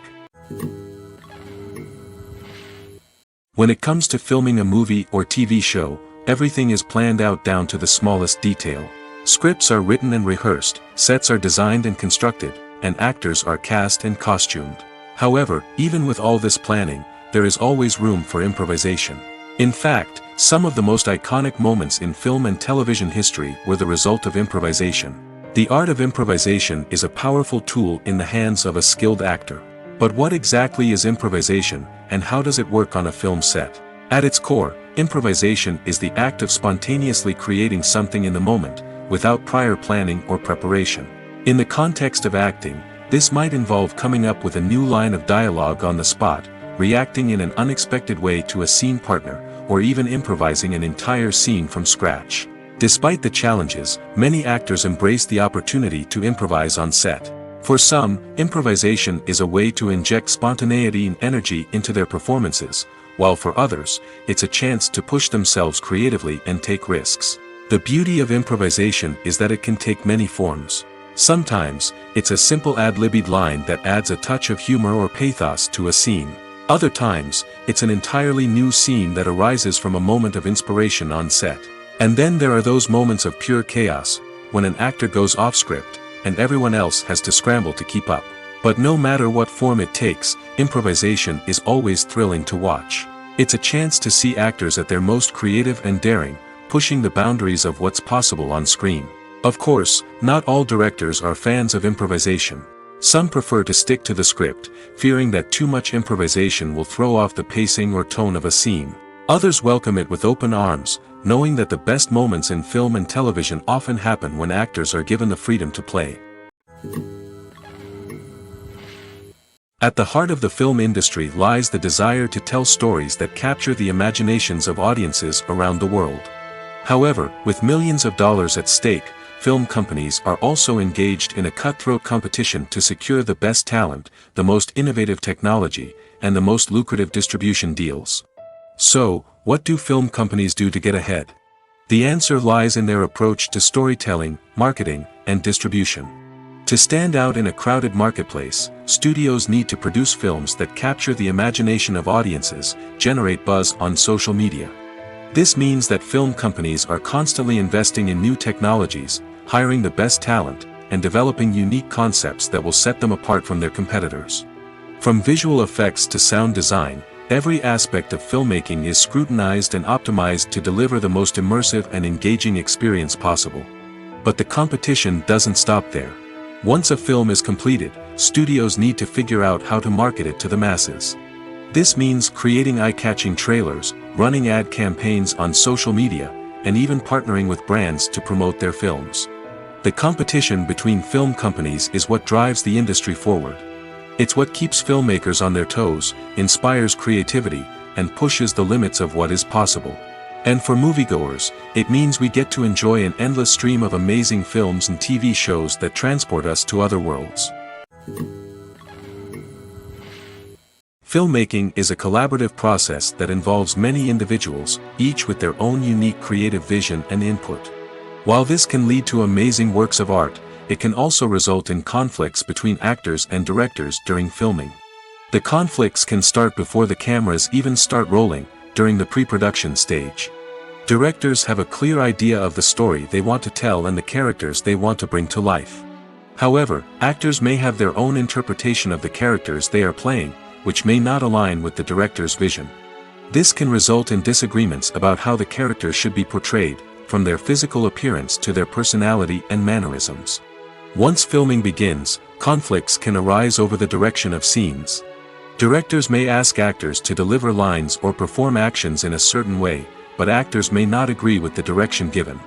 When it comes to filming a movie or TV show, everything is planned out down to the smallest detail. Scripts are written and rehearsed, sets are designed and constructed, and actors are cast and costumed. However, even with all this planning, there is always room for improvisation. In fact, some of the most iconic moments in film and television history were the result of improvisation. The art of improvisation is a powerful tool in the hands of a skilled actor. But what exactly is improvisation, and how does it work on a film set? At its core, improvisation is the act of spontaneously creating something in the moment, without prior planning or preparation. In the context of acting, this might involve coming up with a new line of dialogue on the spot, reacting in an unexpected way to a scene partner, or even improvising an entire scene from scratch. Despite the challenges, many actors embrace the opportunity to improvise on set. For some, improvisation is a way to inject spontaneity and energy into their performances, while for others, it's a chance to push themselves creatively and take risks. The beauty of improvisation is that it can take many forms. Sometimes, it's a simple ad-libbed line that adds a touch of humor or pathos to a scene. Other times, it's an entirely new scene that arises from a moment of inspiration on set. And then there are those moments of pure chaos, when an actor goes off script, and everyone else has to scramble to keep up. But no matter what form it takes, improvisation is always thrilling to watch. It's a chance to see actors at their most creative and daring, pushing the boundaries of what's possible on screen. Of course, not all directors are fans of improvisation. Some prefer to stick to the script, fearing that too much improvisation will throw off the pacing or tone of a scene. Others welcome it with open arms, knowing that the best moments in film and television often happen when actors are given the freedom to play. At the heart of the film industry lies the desire to tell stories that capture the imaginations of audiences around the world. However, with millions of dollars at stake, film companies are also engaged in a cutthroat competition to secure the best talent, the most innovative technology, and the most lucrative distribution deals. So, what do film companies do to get ahead? The answer lies in their approach to storytelling, marketing, and distribution. To stand out in a crowded marketplace, studios need to produce films that capture the imagination of audiences, generate buzz on social media. This means that film companies are constantly investing in new technologies, hiring the best talent, and developing unique concepts that will set them apart from their competitors. From visual effects to sound design, every aspect of filmmaking is scrutinized and optimized to deliver the most immersive and engaging experience possible. But the competition doesn't stop there. Once a film is completed, studios need to figure out how to market it to the masses. This means creating eye-catching trailers, running ad campaigns on social media, and even partnering with brands to promote their films. The competition between film companies is what drives the industry forward. It's what keeps filmmakers on their toes, inspires creativity, and pushes the limits of what is possible. And for moviegoers, it means we get to enjoy an endless stream of amazing films and TV shows that transport us to other worlds. Filmmaking is a collaborative process that involves many individuals, each with their own unique creative vision and input. While this can lead to amazing works of art, it can also result in conflicts between actors and directors during filming. The conflicts can start before the cameras even start rolling, during the pre-production stage. Directors have a clear idea of the story they want to tell and the characters they want to bring to life. However, actors may have their own interpretation of the characters they are playing, which may not align with the director's vision. This can result in disagreements about how the characters should be portrayed, from their physical appearance to their personality and mannerisms. Once filming begins, conflicts can arise over the direction of scenes. Directors may ask actors to deliver lines or perform actions in a certain way, but actors may not agree with the direction given.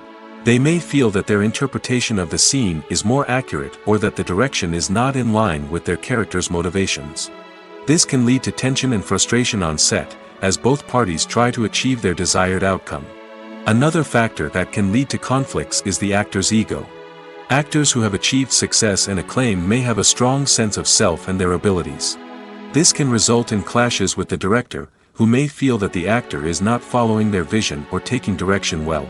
They may feel that their interpretation of the scene is more accurate or that the direction is not in line with their character's motivations. This can lead to tension and frustration on set, as both parties try to achieve their desired outcome. Another factor that can lead to conflicts is the actor's ego. Actors who have achieved success and acclaim may have a strong sense of self and their abilities. This can result in clashes with the director, who may feel that the actor is not following their vision or taking direction well.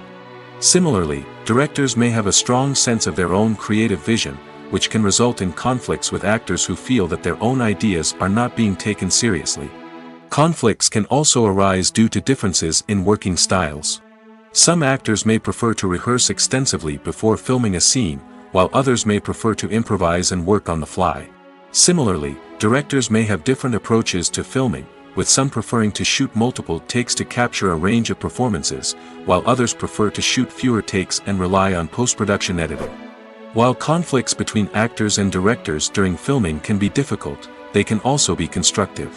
Similarly, directors may have a strong sense of their own creative vision, which can result in conflicts with actors who feel that their own ideas are not being taken seriously. Conflicts can also arise due to differences in working styles. Some actors may prefer to rehearse extensively before filming a scene, while others may prefer to improvise and work on the fly. Similarly, directors may have different approaches to filming, with some preferring to shoot multiple takes to capture a range of performances, while others prefer to shoot fewer takes and rely on post-production editing. While conflicts between actors and directors during filming can be difficult, they can also be constructive.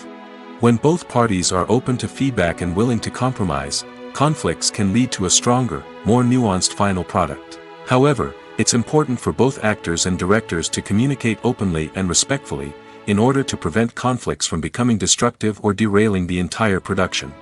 When both parties are open to feedback and willing to compromise, conflicts can lead to a stronger, more nuanced final product. However, it's important for both actors and directors to communicate openly and respectfully, in order to prevent conflicts from becoming destructive or derailing the entire production.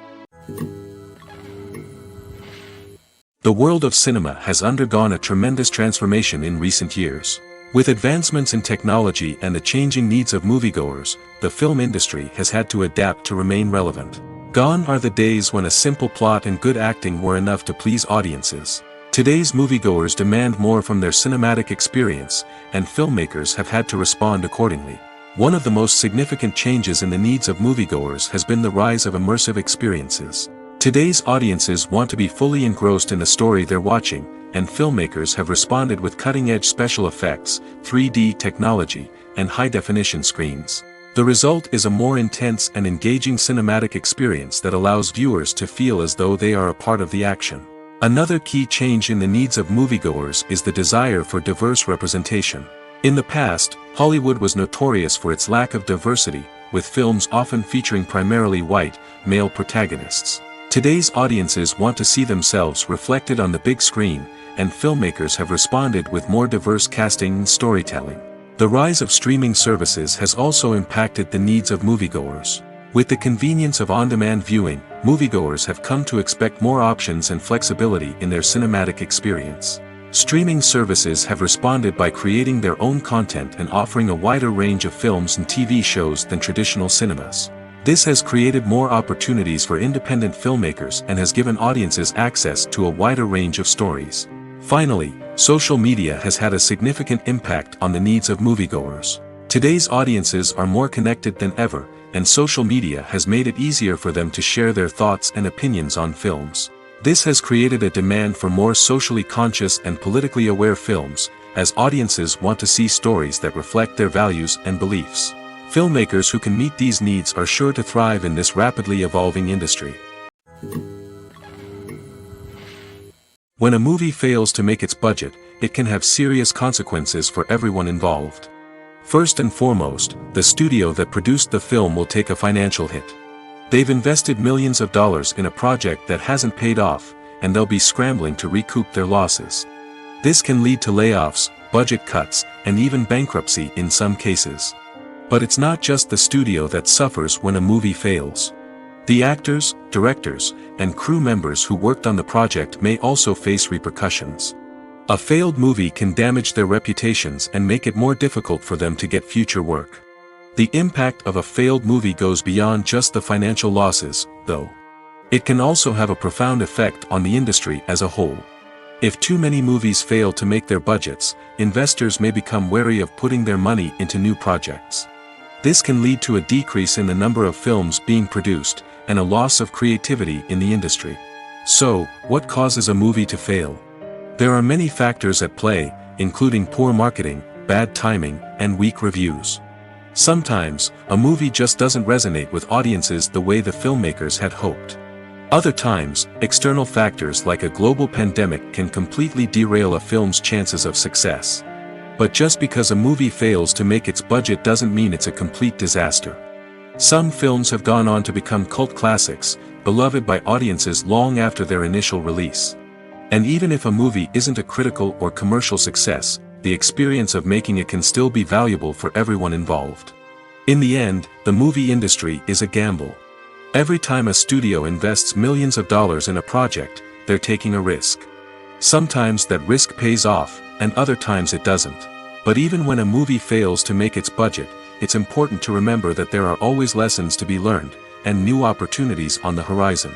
The world of cinema has undergone a tremendous transformation in recent years. With advancements in technology and the changing needs of moviegoers, the film industry has had to adapt to remain relevant. Gone are the days when a simple plot and good acting were enough to please audiences. Today's moviegoers demand more from their cinematic experience, and filmmakers have had to respond accordingly. One of the most significant changes in the needs of moviegoers has been the rise of immersive experiences. Today's audiences want to be fully engrossed in the story they're watching, and filmmakers have responded with cutting-edge special effects, 3D technology, and high-definition screens. The result is a more intense and engaging cinematic experience that allows viewers to feel as though they are a part of the action. Another key change in the needs of moviegoers is the desire for diverse representation. In the past, Hollywood was notorious for its lack of diversity, with films often featuring primarily white, male protagonists. Today's audiences want to see themselves reflected on the big screen, and filmmakers have responded with more diverse casting and storytelling. The rise of streaming services has also impacted the needs of moviegoers. With the convenience of on-demand viewing, moviegoers have come to expect more options and flexibility in their cinematic experience. Streaming services have responded by creating their own content and offering a wider range of films and TV shows than traditional cinemas. This has created more opportunities for independent filmmakers and has given audiences access to a wider range of stories. Finally, social media has had a significant impact on the needs of moviegoers. Today's audiences are more connected than ever, and social media has made it easier for them to share their thoughts and opinions on films. This has created a demand for more socially conscious and politically aware films, as audiences want to see stories that reflect their values and beliefs. Filmmakers who can meet these needs are sure to thrive in this rapidly evolving industry. When a movie fails to make its budget, it can have serious consequences for everyone involved. First and foremost, the studio that produced the film will take a financial hit. They've invested millions of dollars in a project that hasn't paid off, and they'll be scrambling to recoup their losses. This can lead to layoffs, budget cuts, and even bankruptcy in some cases. But it's not just the studio that suffers when a movie fails. The actors, directors, and crew members who worked on the project may also face repercussions. A failed movie can damage their reputations and make it more difficult for them to get future work. The impact of a failed movie goes beyond just the financial losses, though. It can also have a profound effect on the industry as a whole. If too many movies fail to make their budgets, investors may become wary of putting their money into new projects. This can lead to a decrease in the number of films being produced, and a loss of creativity in the industry. So, what causes a movie to fail? There are many factors at play, including poor marketing, bad timing, and weak reviews. Sometimes, a movie just doesn't resonate with audiences the way the filmmakers had hoped. Other times, external factors like a global pandemic can completely derail a film's chances of success. But just because a movie fails to make its budget doesn't mean it's a complete disaster. Some films have gone on to become cult classics, beloved by audiences long after their initial release. And even if a movie isn't a critical or commercial success, the experience of making it can still be valuable for everyone involved. In the end, the movie industry is a gamble. Every time a studio invests millions of dollars in a project, they're taking a risk. Sometimes that risk pays off, and other times it doesn't. But even when a movie fails to make its budget, it's important to remember that there are always lessons to be learned, and new opportunities on the horizon.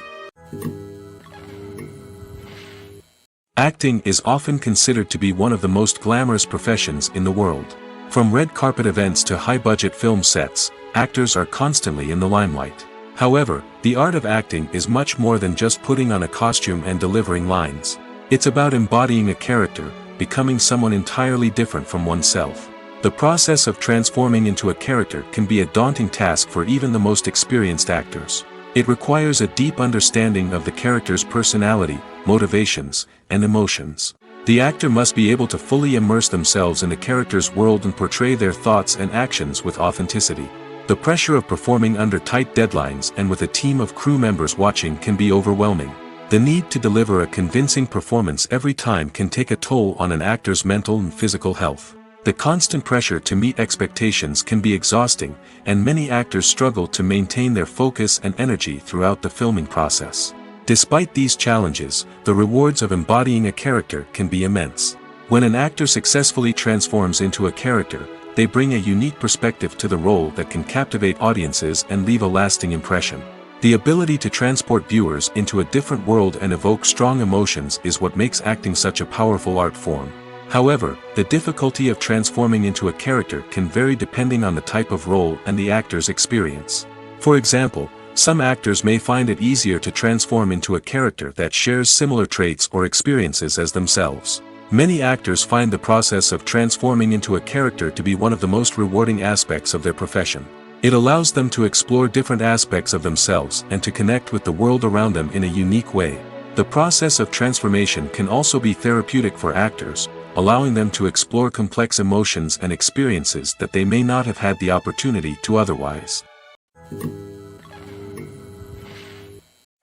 Acting is often considered to be one of the most glamorous professions in the world. From red carpet events to high-budget film sets, actors are constantly in the limelight. However, the art of acting is much more than just putting on a costume and delivering lines. It's about embodying a character, becoming someone entirely different from oneself. The process of transforming into a character can be a daunting task for even the most experienced actors. It requires a deep understanding of the character's personality, motivations, and emotions. The actor must be able to fully immerse themselves in the character's world and portray their thoughts and actions with authenticity. The pressure of performing under tight deadlines and with a team of crew members watching can be overwhelming. The need to deliver a convincing performance every time can take a toll on an actor's mental and physical health. The constant pressure to meet expectations can be exhausting, and many actors struggle to maintain their focus and energy throughout the filming process. Despite these challenges, the rewards of embodying a character can be immense. When an actor successfully transforms into a character, they bring a unique perspective to the role that can captivate audiences and leave a lasting impression. The ability to transport viewers into a different world and evoke strong emotions is what makes acting such a powerful art form. However, the difficulty of transforming into a character can vary depending on the type of role and the actor's experience. For example, some actors may find it easier to transform into a character that shares similar traits or experiences as themselves. Many actors find the process of transforming into a character to be one of the most rewarding aspects of their profession. It allows them to explore different aspects of themselves and to connect with the world around them in a unique way. The process of transformation can also be therapeutic for actors, allowing them to explore complex emotions and experiences that they may not have had the opportunity to otherwise.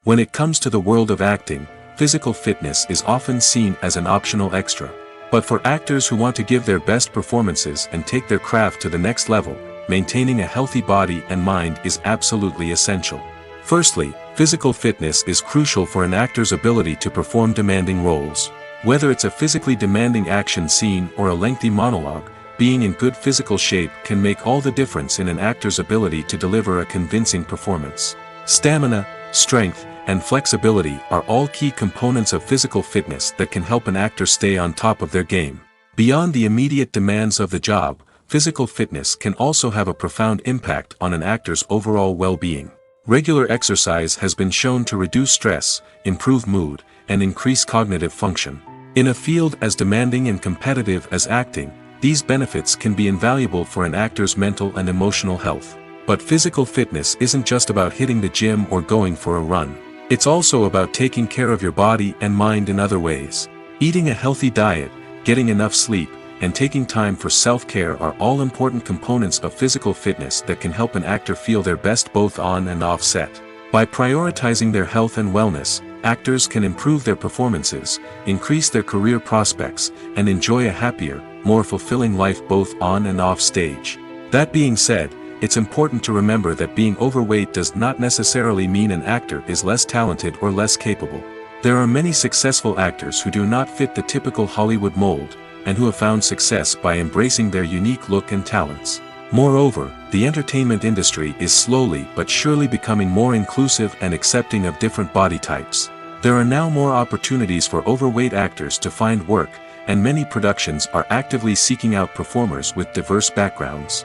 When it comes to the world of acting, physical fitness is often seen as an optional extra. But for actors who want to give their best performances and take their craft to the next level, maintaining a healthy body and mind is absolutely essential. Firstly, physical fitness is crucial for an actor's ability to perform demanding roles. Whether it's a physically demanding action scene or a lengthy monologue, being in good physical shape can make all the difference in an actor's ability to deliver a convincing performance. Stamina, strength, and flexibility are all key components of physical fitness that can help an actor stay on top of their game. Beyond the immediate demands of the job, physical fitness can also have a profound impact on an actor's overall well-being. Regular exercise has been shown to reduce stress, improve mood, and increase cognitive function. In a field as demanding and competitive as acting, these benefits can be invaluable for an actor's mental and emotional health. But physical fitness isn't just about hitting the gym or going for a run. It's also about taking care of your body and mind in other ways. Eating a healthy diet, getting enough sleep, and taking time for self-care are all important components of physical fitness that can help an actor feel their best both on and off set. By prioritizing their health and wellness, actors can improve their performances, increase their career prospects, and enjoy a happier, more fulfilling life both on and off stage. That being said, it's important to remember that being overweight does not necessarily mean an actor is less talented or less capable. There are many successful actors who do not fit the typical Hollywood mold, and who have found success by embracing their unique look and talents. Moreover, the entertainment industry is slowly but surely becoming more inclusive and accepting of different body types. There are now more opportunities for overweight actors to find work, and many productions are actively seeking out performers with diverse backgrounds.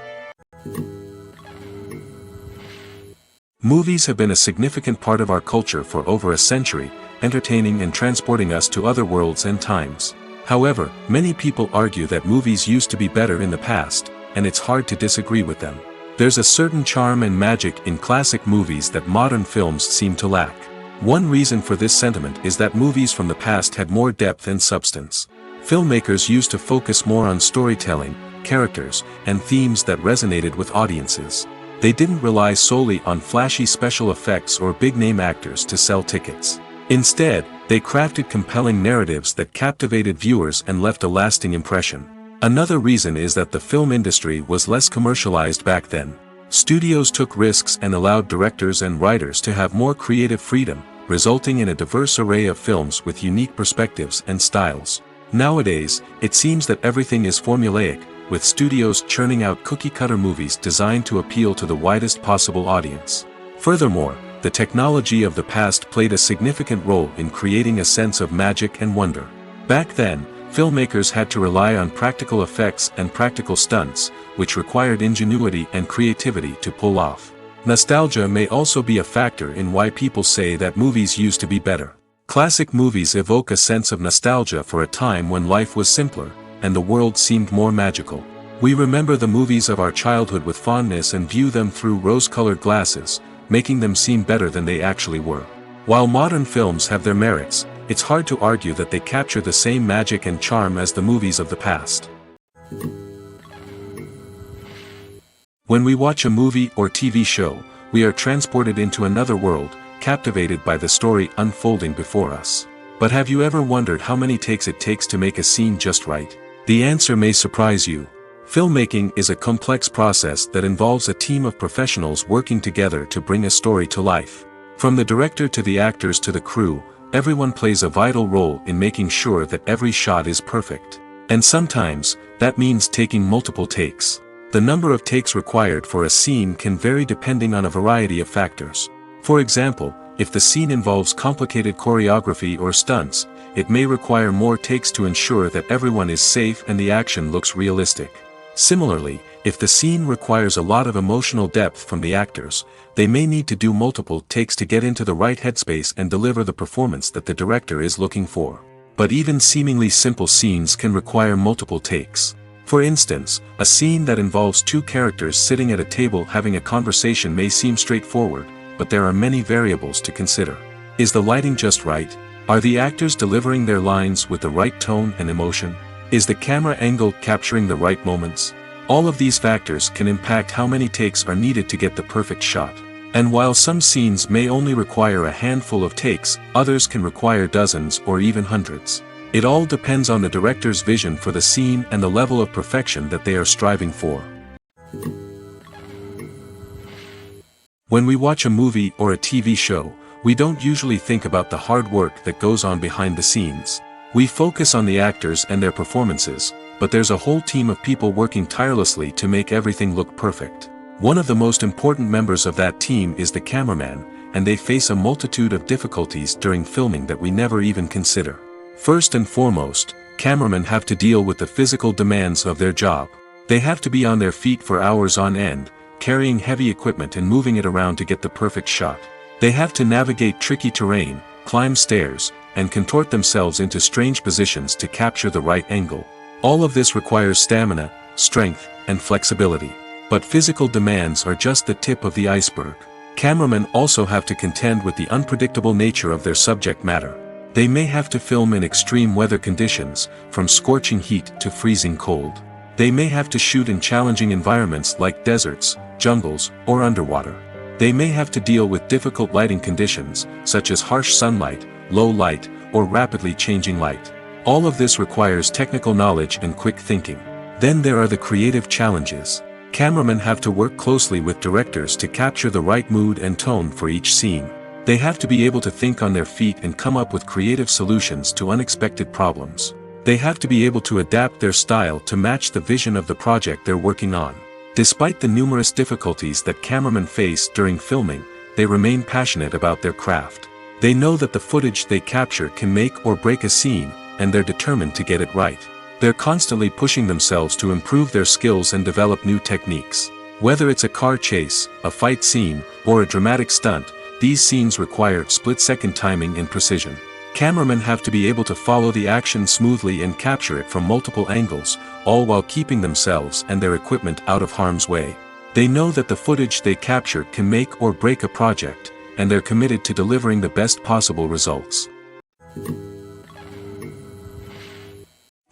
Movies have been a significant part of our culture for over a century, entertaining and transporting us to other worlds and times. However, many people argue that movies used to be better in the past, and it's hard to disagree with them. There's a certain charm and magic in classic movies that modern films seem to lack. One reason for this sentiment is that movies from the past had more depth and substance. Filmmakers used to focus more on storytelling, characters, and themes that resonated with audiences. They didn't rely solely on flashy special effects or big-name actors to sell tickets. Instead, they crafted compelling narratives that captivated viewers and left a lasting impression. Another reason is that the film industry was less commercialized back then. Studios took risks and allowed directors and writers to have more creative freedom, resulting in a diverse array of films with unique perspectives and styles. Nowadays, it seems that everything is formulaic, with studios churning out cookie-cutter movies designed to appeal to the widest possible audience. Furthermore, the technology of the past played a significant role in creating a sense of magic and wonder. Back then, filmmakers had to rely on practical effects and practical stunts, which required ingenuity and creativity to pull off. Nostalgia may also be a factor in why people say that movies used to be better. Classic movies evoke a sense of nostalgia for a time when life was simpler, and the world seemed more magical. We remember the movies of our childhood with fondness and view them through rose-colored glasses, making them seem better than they actually were. While modern films have their merits, it's hard to argue that they capture the same magic and charm as the movies of the past. When we watch a movie or TV show, we are transported into another world, captivated by the story unfolding before us. But have you ever wondered how many takes it takes to make a scene just right? The answer may surprise you. Filmmaking is a complex process that involves a team of professionals working together to bring a story to life. From the director to the actors to the crew, everyone plays a vital role in making sure that every shot is perfect. And sometimes, that means taking multiple takes. The number of takes required for a scene can vary depending on a variety of factors. For example, if the scene involves complicated choreography or stunts, it may require more takes to ensure that everyone is safe and the action looks realistic. Similarly, if the scene requires a lot of emotional depth from the actors, they may need to do multiple takes to get into the right headspace and deliver the performance that the director is looking for. But even seemingly simple scenes can require multiple takes. For instance, a scene that involves two characters sitting at a table having a conversation may seem straightforward, but there are many variables to consider. Is the lighting just right? Are the actors delivering their lines with the right tone and emotion? Is the camera angle capturing the right moments? All of these factors can impact how many takes are needed to get the perfect shot. And while some scenes may only require a handful of takes, others can require dozens or even hundreds. It all depends on the director's vision for the scene and the level of perfection that they are striving for. When we watch a movie or a TV show, we don't usually think about the hard work that goes on behind the scenes. We focus on the actors and their performances, but there's a whole team of people working tirelessly to make everything look perfect. One of the most important members of that team is the cameraman, and they face a multitude of difficulties during filming that we never even consider. First and foremost, cameramen have to deal with the physical demands of their job. They have to be on their feet for hours on end, carrying heavy equipment and moving it around to get the perfect shot. They have to navigate tricky terrain, climb stairs, and contort themselves into strange positions to capture the right angle. All of this requires stamina, strength, and flexibility. But physical demands are just the tip of the iceberg. Cameramen also have to contend with the unpredictable nature of their subject matter. They may have to film in extreme weather conditions, from scorching heat to freezing cold. They may have to shoot in challenging environments like deserts, jungles, or underwater. They may have to deal with difficult lighting conditions, such as harsh sunlight, low light, or rapidly changing light. All of this requires technical knowledge and quick thinking. Then there are the creative challenges. Cameramen have to work closely with directors to capture the right mood and tone for each scene. They have to be able to think on their feet and come up with creative solutions to unexpected problems. They have to be able to adapt their style to match the vision of the project they're working on. Despite the numerous difficulties that cameramen face during filming, they remain passionate about their craft. They know that the footage they capture can make or break a scene, and they're determined to get it right. They're constantly pushing themselves to improve their skills and develop new techniques. Whether it's a car chase, a fight scene, or a dramatic stunt, these scenes require split-second timing and precision. Cameramen have to be able to follow the action smoothly and capture it from multiple angles, all while keeping themselves and their equipment out of harm's way. They know that the footage they capture can make or break a project, and they're committed to delivering the best possible results.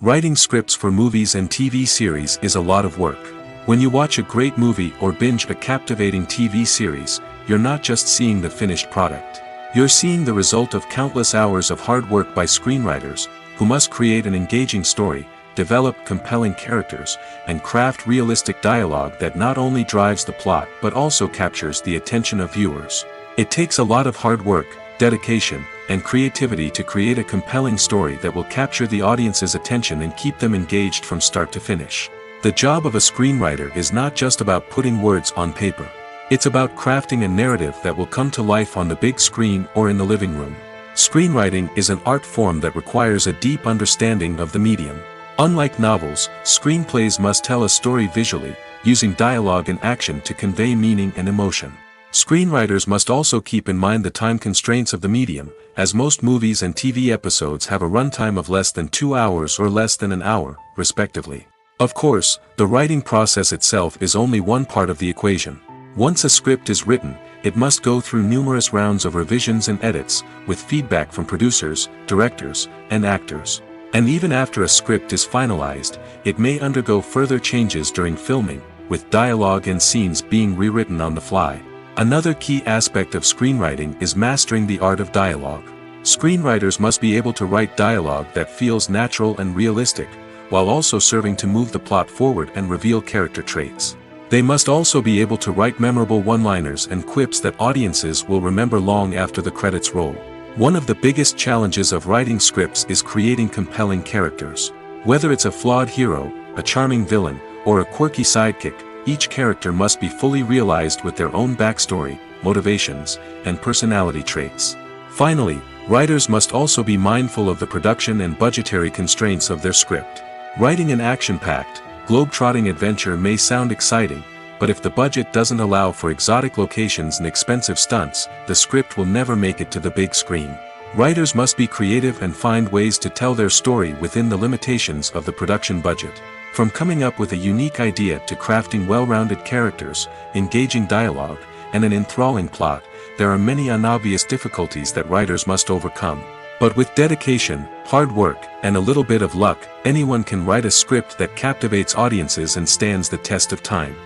Writing scripts for movies and TV series is a lot of work. When you watch a great movie or binge a captivating TV series, you're not just seeing the finished product. You're seeing the result of countless hours of hard work by screenwriters, who must create an engaging story, develop compelling characters, and craft realistic dialogue that not only drives the plot but also captures the attention of viewers. It takes a lot of hard work, dedication, and creativity to create a compelling story that will capture the audience's attention and keep them engaged from start to finish. The job of a screenwriter is not just about putting words on paper. It's about crafting a narrative that will come to life on the big screen or in the living room. Screenwriting is an art form that requires a deep understanding of the medium. Unlike novels, screenplays must tell a story visually, using dialogue and action to convey meaning and emotion. Screenwriters must also keep in mind the time constraints of the medium, as most movies and TV episodes have a runtime of less than 2 hours or less than an hour, respectively. Of course, the writing process itself is only one part of the equation. Once a script is written, it must go through numerous rounds of revisions and edits, with feedback from producers, directors, and actors. And even after a script is finalized, it may undergo further changes during filming, with dialogue and scenes being rewritten on the fly. Another key aspect of screenwriting is mastering the art of dialogue. Screenwriters must be able to write dialogue that feels natural and realistic, while also serving to move the plot forward and reveal character traits. They must also be able to write memorable one-liners and quips that audiences will remember long after the credits roll. One of the biggest challenges of writing scripts is creating compelling characters. Whether it's a flawed hero, a charming villain, or a quirky sidekick, each character must be fully realized with their own backstory, motivations, and personality traits. Finally, writers must also be mindful of the production and budgetary constraints of their script. Writing an action-packed, globe-trotting adventure may sound exciting, but if the budget doesn't allow for exotic locations and expensive stunts, the script will never make it to the big screen. Writers must be creative and find ways to tell their story within the limitations of the production budget. From coming up with a unique idea to crafting well-rounded characters, engaging dialogue, and an enthralling plot, there are many unobvious difficulties that writers must overcome. But with dedication, hard work, and a little bit of luck, anyone can write a script that captivates audiences and stands the test of time.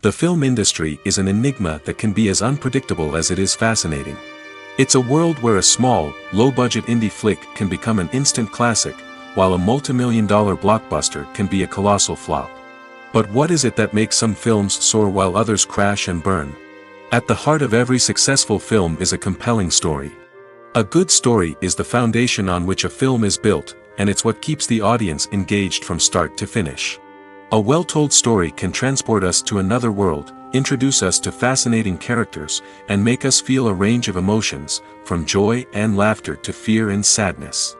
The film industry is an enigma that can be as unpredictable as it is fascinating. It's a world where a small, low-budget indie flick can become an instant classic, while a multi-million-dollar blockbuster can be a colossal flop. But what is it that makes some films soar while others crash and burn? At the heart of every successful film is a compelling story. A good story is the foundation on which a film is built, and it's what keeps the audience engaged from start to finish. A well-told story can transport us to another world, introduce us to fascinating characters, and make us feel a range of emotions, from joy and laughter to fear and sadness.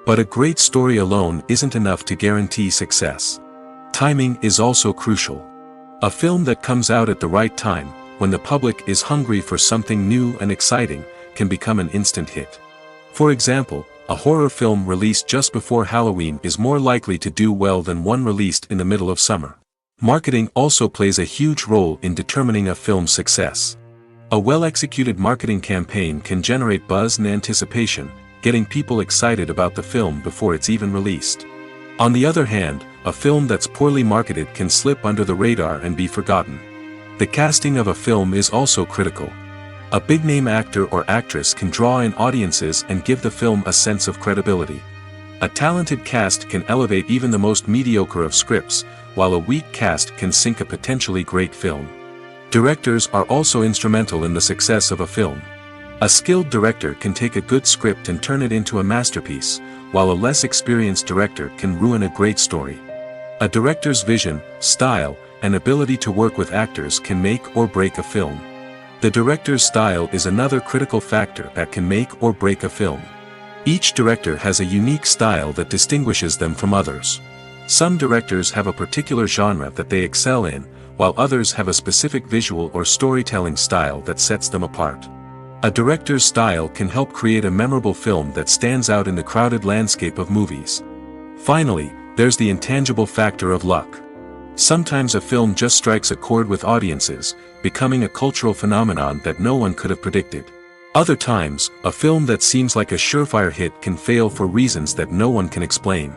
But a great story alone isn't enough to guarantee success. Timing is also crucial. A film that comes out at the right time, when the public is hungry for something new and exciting, can become an instant hit. For example, a horror film released just before Halloween is more likely to do well than one released in the middle of summer. Marketing also plays a huge role in determining a film's success. A well-executed marketing campaign can generate buzz and anticipation, getting people excited about the film before it's even released. On the other hand, a film that's poorly marketed can slip under the radar and be forgotten. The casting of a film is also critical. A big-name actor or actress can draw in audiences and give the film a sense of credibility. A talented cast can elevate even the most mediocre of scripts, while a weak cast can sink a potentially great film. Directors are also instrumental in the success of a film. A skilled director can take a good script and turn it into a masterpiece, while a less experienced director can ruin a great story. A director's vision, style, and ability to work with actors can make or break a film. The director's style is another critical factor that can make or break a film. Each director has a unique style that distinguishes them from others. Some directors have a particular genre that they excel in, while others have a specific visual or storytelling style that sets them apart. A director's style can help create a memorable film that stands out in the crowded landscape of movies. Finally, there's the intangible factor of luck. Sometimes a film just strikes a chord with audiences, becoming a cultural phenomenon that no one could have predicted. Other times, a film that seems like a surefire hit can fail for reasons that no one can explain.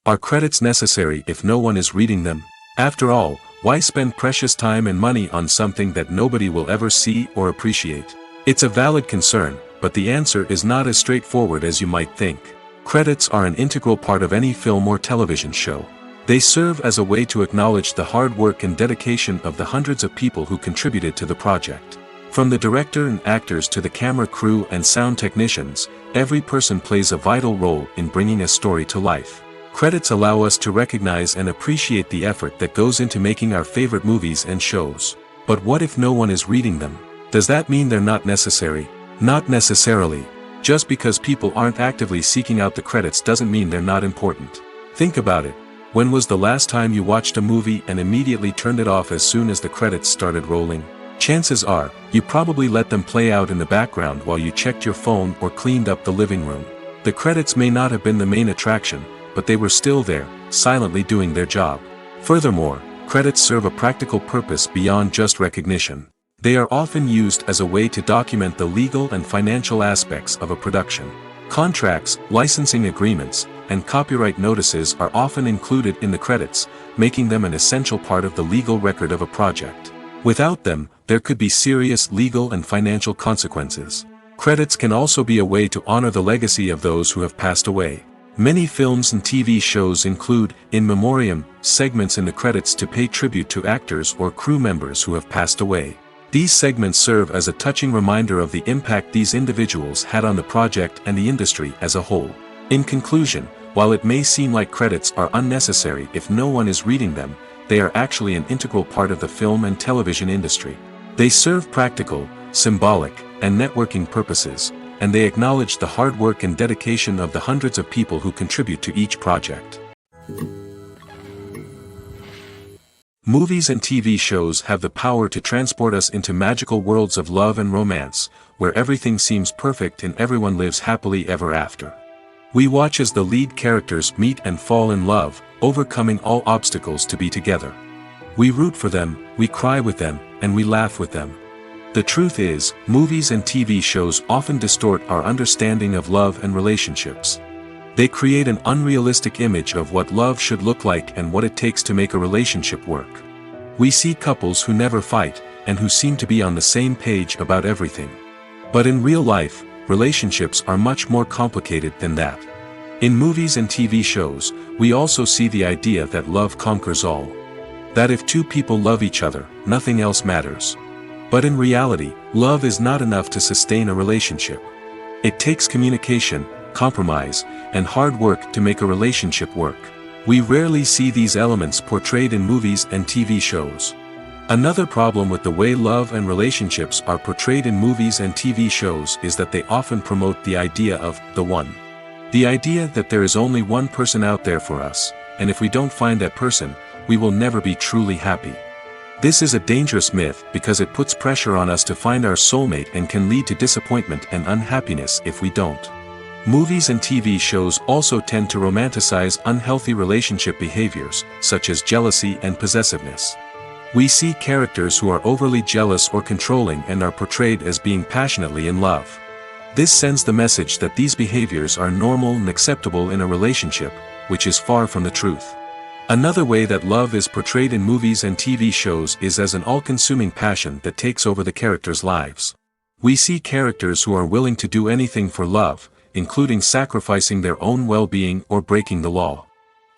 Are credits necessary if no one is reading them? After all, why spend precious time and money on something that nobody will ever see or appreciate? It's a valid concern, but the answer is not as straightforward as you might think. Credits are an integral part of any film or television show. They serve as a way to acknowledge the hard work and dedication of the hundreds of people who contributed to the project. From the director and actors to the camera crew and sound technicians, every person plays a vital role in bringing a story to life. Credits allow us to recognize and appreciate the effort that goes into making our favorite movies and shows. But what if no one is reading them? Does that mean they're not necessary? Not necessarily. Just because people aren't actively seeking out the credits doesn't mean they're not important. Think about it. When was the last time you watched a movie and immediately turned it off as soon as the credits started rolling? Chances are, you probably let them play out in the background while you checked your phone or cleaned up the living room. The credits may not have been the main attraction, but they were still there, silently doing their job. Furthermore, credits serve a practical purpose beyond just recognition. They are often used as a way to document the legal and financial aspects of a production. Contracts, licensing agreements, and copyright notices are often included in the credits, making them an essential part of the legal record of a project. Without them, there could be serious legal and financial consequences. Credits can also be a way to honor the legacy of those who have passed away. Many films and TV shows include, in memoriam, segments in the credits to pay tribute to actors or crew members who have passed away. These segments serve as a touching reminder of the impact these individuals had on the project and the industry as a whole. In conclusion, while it may seem like credits are unnecessary if no one is reading them, they are actually an integral part of the film and television industry. They serve practical, symbolic, and networking purposes, and they acknowledge the hard work and dedication of the hundreds of people who contribute to each project. Movies and TV shows have the power to transport us into magical worlds of love and romance, where everything seems perfect and everyone lives happily ever after. We watch as the lead characters meet and fall in love, overcoming all obstacles to be together. We root for them, we cry with them, and we laugh with them. The truth is, movies and TV shows often distort our understanding of love and relationships. They create an unrealistic image of what love should look like and what it takes to make a relationship work. We see couples who never fight, and who seem to be on the same page about everything. But in real life, relationships are much more complicated than that. In movies and TV shows, we also see the idea that love conquers all. That if two people love each other, nothing else matters. But in reality, love is not enough to sustain a relationship. It takes communication, compromise, and hard work to make a relationship work. We rarely see these elements portrayed in movies and TV shows. Another problem with the way love and relationships are portrayed in movies and TV shows is that they often promote the idea of the one. The idea that there is only one person out there for us, and if we don't find that person, we will never be truly happy. This is a dangerous myth because it puts pressure on us to find our soulmate and can lead to disappointment and unhappiness if we don't. Movies and TV shows also tend to romanticize unhealthy relationship behaviors, such as jealousy and possessiveness. We see characters who are overly jealous or controlling and are portrayed as being passionately in love. This sends the message that these behaviors are normal and acceptable in a relationship, which is far from the truth. Another way that love is portrayed in movies and TV shows is as an all-consuming passion that takes over the characters' lives. We see characters who are willing to do anything for love, including sacrificing their own well-being or breaking the law.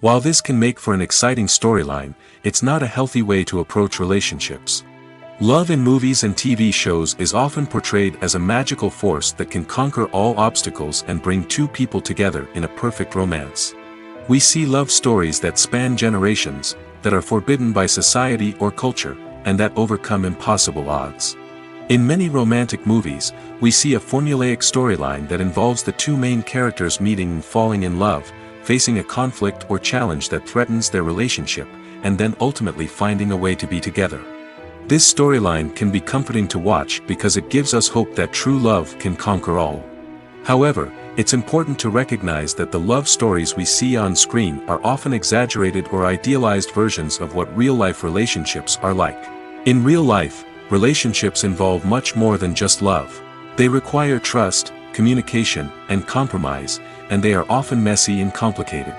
While this can make for an exciting storyline, it's not a healthy way to approach relationships. Love in movies and TV shows is often portrayed as a magical force that can conquer all obstacles and bring two people together in a perfect romance. We see love stories that span generations, that are forbidden by society or culture, and that overcome impossible odds. In many romantic movies, we see a formulaic storyline that involves the two main characters meeting and falling in love, facing a conflict or challenge that threatens their relationship, and then ultimately finding a way to be together. This storyline can be comforting to watch because it gives us hope that true love can conquer all. However, it's important to recognize that the love stories we see on screen are often exaggerated or idealized versions of what real-life relationships are like. In real life, relationships involve much more than just love. They require trust, communication, and compromise, and they are often messy and complicated.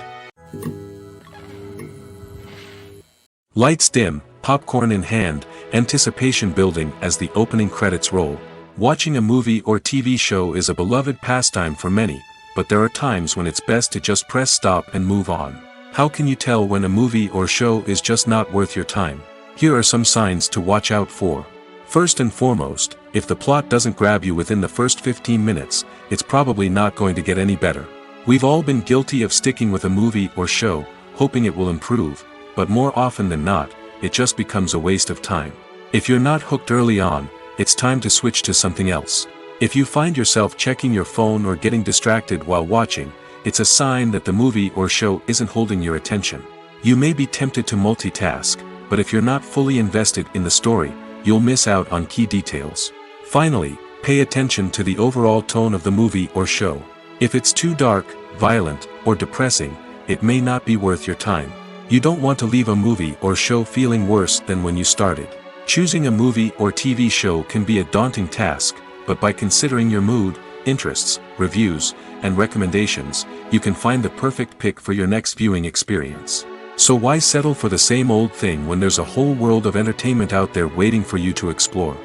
Lights dim, popcorn in hand, anticipation building as the opening credits roll. Watching a movie or TV show is a beloved pastime for many, but there are times when it's best to just press stop and move on. How can you tell when a movie or show is just not worth your time? Here are some signs to watch out for. First and foremost, if the plot doesn't grab you within the first 15 minutes, it's probably not going to get any better. We've all been guilty of sticking with a movie or show, hoping it will improve, but more often than not, it just becomes a waste of time. If you're not hooked early on, it's time to switch to something else. If you find yourself checking your phone or getting distracted while watching, it's a sign that the movie or show isn't holding your attention. You may be tempted to multitask, but if you're not fully invested in the story, you'll miss out on key details. Finally, pay attention to the overall tone of the movie or show. If it's too dark, violent, or depressing, it may not be worth your time. You don't want to leave a movie or show feeling worse than when you started. Choosing a movie or TV show can be a daunting task, but by considering your mood, interests, reviews, and recommendations, you can find the perfect pick for your next viewing experience. So why settle for the same old thing when there's a whole world of entertainment out there waiting for you to explore?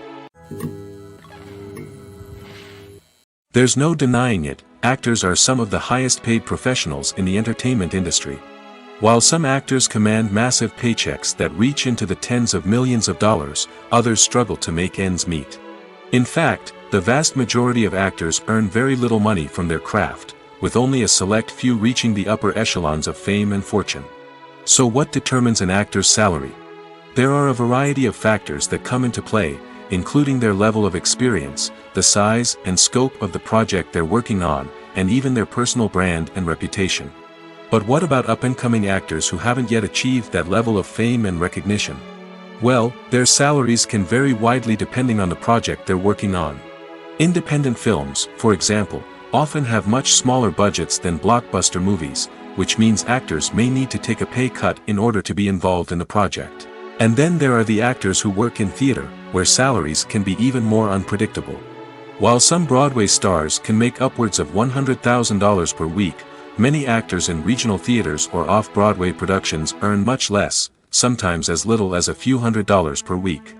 There's no denying it, actors are some of the highest paid professionals in the entertainment industry. While some actors command massive paychecks that reach into the tens of millions of dollars, others struggle to make ends meet. In fact, the vast majority of actors earn very little money from their craft, with only a select few reaching the upper echelons of fame and fortune. So what determines an actor's salary? There are a variety of factors that come into play, including their level of experience, the size and scope of the project they're working on, and even their personal brand and reputation. But what about up-and-coming actors who haven't yet achieved that level of fame and recognition? Well, their salaries can vary widely depending on the project they're working on. Independent films, for example, often have much smaller budgets than blockbuster movies, which means actors may need to take a pay cut in order to be involved in the project. And then there are the actors who work in theater, where salaries can be even more unpredictable. While some Broadway stars can make upwards of $100,000 per week, many actors in regional theaters or off-Broadway productions earn much less, sometimes as little as a few $100s per week.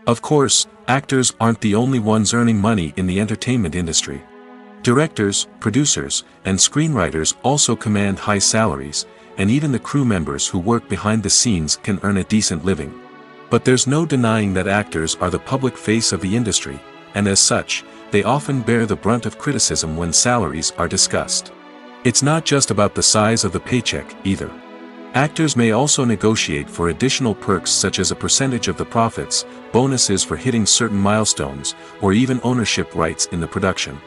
Of course, actors aren't the only ones earning money in the entertainment industry. Directors, producers, and screenwriters also command high salaries, and even the crew members who work behind the scenes can earn a decent living. But there's no denying that actors are the public face of the industry, and as such, they often bear the brunt of criticism when salaries are discussed. It's not just about the size of the paycheck, either. Actors may also negotiate for additional perks such as a percentage of the profits, bonuses for hitting certain milestones, or even ownership rights in the production.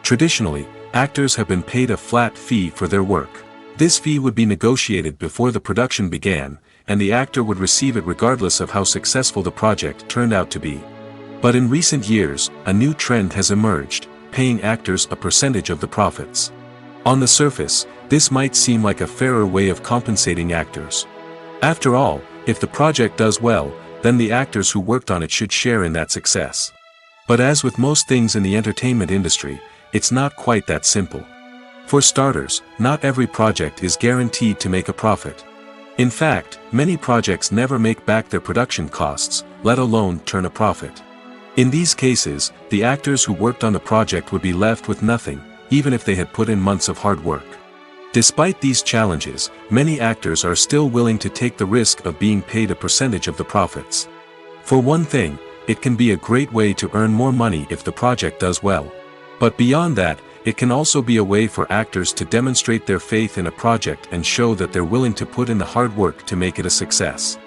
Traditionally, actors have been paid a flat fee for their work. This fee would be negotiated before the production began, and the actor would receive it regardless of how successful the project turned out to be. But in recent years, a new trend has emerged, paying actors a percentage of the profits. On the surface, this might seem like a fairer way of compensating actors. After all, if the project does well, then the actors who worked on it should share in that success. But as with most things in the entertainment industry, it's not quite that simple. For starters, not every project is guaranteed to make a profit. In fact, many projects never make back their production costs, let alone turn a profit. In these cases, the actors who worked on the project would be left with nothing, even if they had put in months of hard work. Despite these challenges, many actors are still willing to take the risk of being paid a percentage of the profits. For one thing, it can be a great way to earn more money if the project does well. But beyond that, it can also be a way for actors to demonstrate their faith in a project and show that they're willing to put in the hard work to make it a success.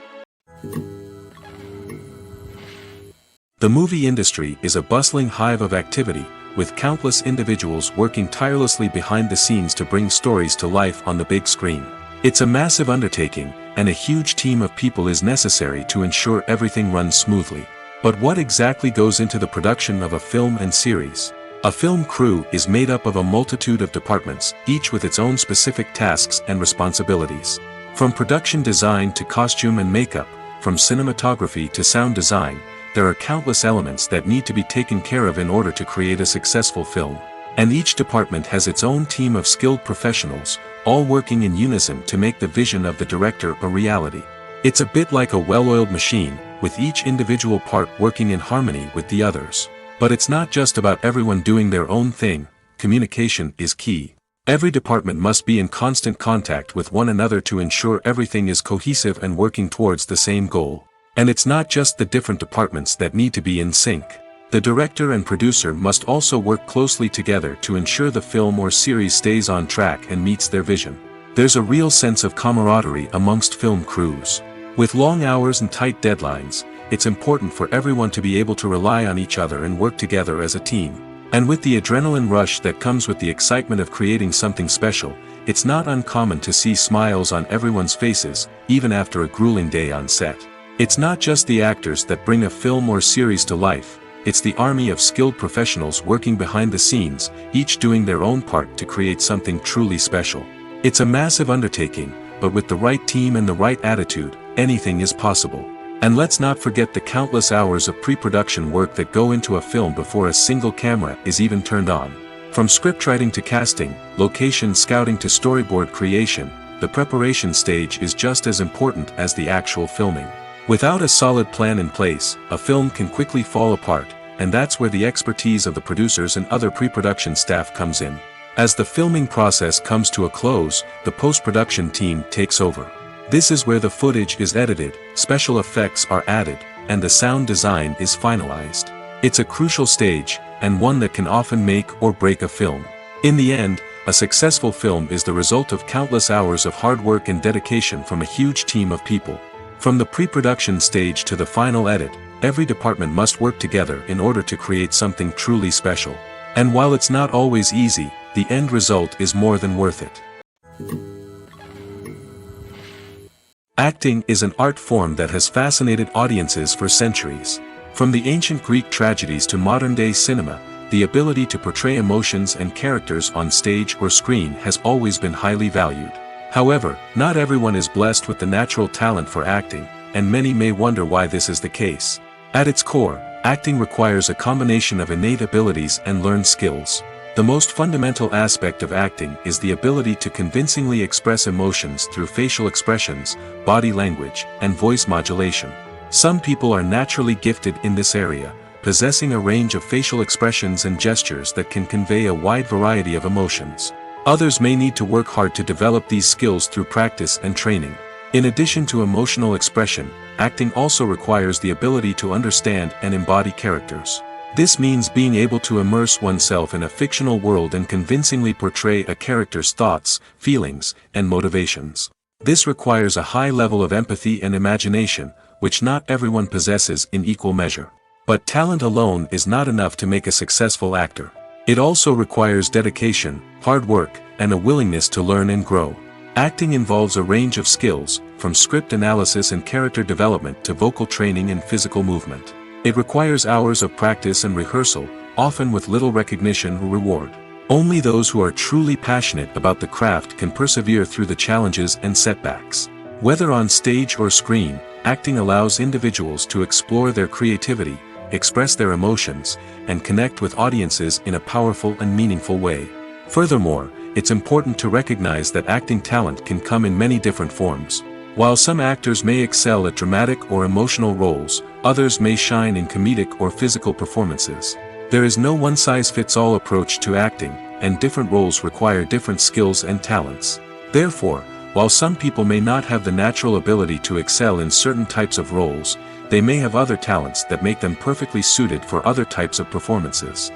The movie industry is a bustling hive of activity, with countless individuals working tirelessly behind the scenes to bring stories to life on the big screen. It's a massive undertaking, and a huge team of people is necessary to ensure everything runs smoothly. But what exactly goes into the production of a film and series? A film crew is made up of a multitude of departments, each with its own specific tasks and responsibilities. From production design to costume and makeup, from cinematography to sound design, there are countless elements that need to be taken care of in order to create a successful film. And each department has its own team of skilled professionals, all working in unison to make the vision of the director a reality. It's a bit like a well-oiled machine, with each individual part working in harmony with the others. But it's not just about everyone doing their own thing, communication is key. Every department must be in constant contact with one another to ensure everything is cohesive and working towards the same goal. And it's not just the different departments that need to be in sync. The director and producer must also work closely together to ensure the film or series stays on track and meets their vision. There's a real sense of camaraderie amongst film crews. With long hours and tight deadlines, it's important for everyone to be able to rely on each other and work together as a team. And with the adrenaline rush that comes with the excitement of creating something special, it's not uncommon to see smiles on everyone's faces, even after a grueling day on set. It's not just the actors that bring a film or series to life, it's the army of skilled professionals working behind the scenes, each doing their own part to create something truly special. It's a massive undertaking, but with the right team and the right attitude, anything is possible. And let's not forget the countless hours of pre-production work that go into a film before a single camera is even turned on. From scriptwriting to casting, location scouting to storyboard creation, the preparation stage is just as important as the actual filming. Without a solid plan in place, a film can quickly fall apart, and that's where the expertise of the producers and other pre-production staff comes in. As the filming process comes to a close, the post-production team takes over. This is where the footage is edited, special effects are added, and the sound design is finalized. It's a crucial stage, and one that can often make or break a film. In the end, a successful film is the result of countless hours of hard work and dedication from a huge team of people. From the pre-production stage to the final edit, every department must work together in order to create something truly special. And while it's not always easy, the end result is more than worth it. Acting is an art form that has fascinated audiences for centuries. From the ancient Greek tragedies to modern-day cinema, the ability to portray emotions and characters on stage or screen has always been highly valued. However, not everyone is blessed with the natural talent for acting, and many may wonder why this is the case. At its core, acting requires a combination of innate abilities and learned skills. The most fundamental aspect of acting is the ability to convincingly express emotions through facial expressions, body language, and voice modulation. Some people are naturally gifted in this area, possessing a range of facial expressions and gestures that can convey a wide variety of emotions. Others may need to work hard to develop these skills through practice and training. In addition to emotional expression, acting also requires the ability to understand and embody characters. This means being able to immerse oneself in a fictional world and convincingly portray a character's thoughts, feelings, and motivations. This requires a high level of empathy and imagination, which not everyone possesses in equal measure. But talent alone is not enough to make a successful actor. It also requires dedication, hard work, and a willingness to learn and grow. Acting involves a range of skills, from script analysis and character development to vocal training and physical movement. It requires hours of practice and rehearsal, often with little recognition or reward. Only those who are truly passionate about the craft can persevere through the challenges and setbacks. Whether on stage or screen, acting allows individuals to explore their creativity, express their emotions, and connect with audiences in a powerful and meaningful way. Furthermore, it's important to recognize that acting talent can come in many different forms. While some actors may excel at dramatic or emotional roles, others may shine in comedic or physical performances. There is no one-size-fits-all approach to acting, and different roles require different skills and talents. Therefore, while some people may not have the natural ability to excel in certain types of roles, they may have other talents that make them perfectly suited for other types of performances.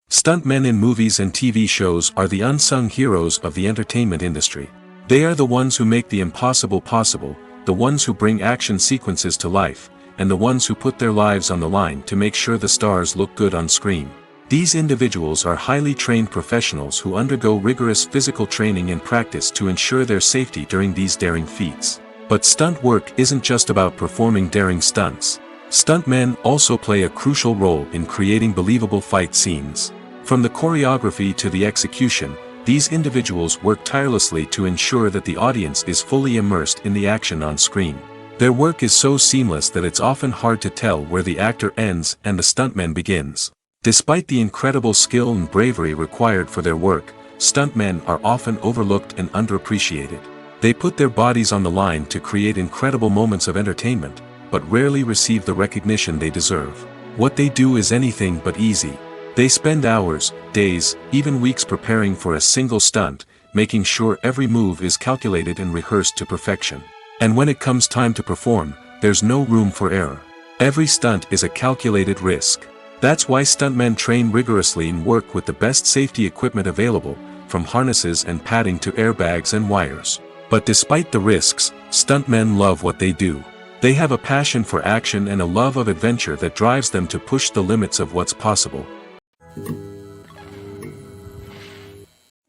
Stuntmen in movies and TV shows are the unsung heroes of the entertainment industry. They are the ones who make the impossible possible, the ones who bring action sequences to life, and the ones who put their lives on the line to make sure the stars look good on screen. These individuals are highly trained professionals who undergo rigorous physical training and practice to ensure their safety during these daring feats. But stunt work isn't just about performing daring stunts. Stuntmen also play a crucial role in creating believable fight scenes. From the choreography to the execution, these individuals work tirelessly to ensure that the audience is fully immersed in the action on screen. Their work is so seamless that it's often hard to tell where the actor ends and the stuntman begins. Despite the incredible skill and bravery required for their work, stuntmen are often overlooked and underappreciated. They put their bodies on the line to create incredible moments of entertainment, but rarely receive the recognition they deserve. What they do is anything but easy. They spend hours, days, even weeks preparing for a single stunt, making sure every move is calculated and rehearsed to perfection. And when it comes time to perform, there's no room for error. Every stunt is a calculated risk. That's why stuntmen train rigorously and work with the best safety equipment available, from harnesses and padding to airbags and wires. But despite the risks, stuntmen love what they do. They have a passion for action and a love of adventure that drives them to push the limits of what's possible.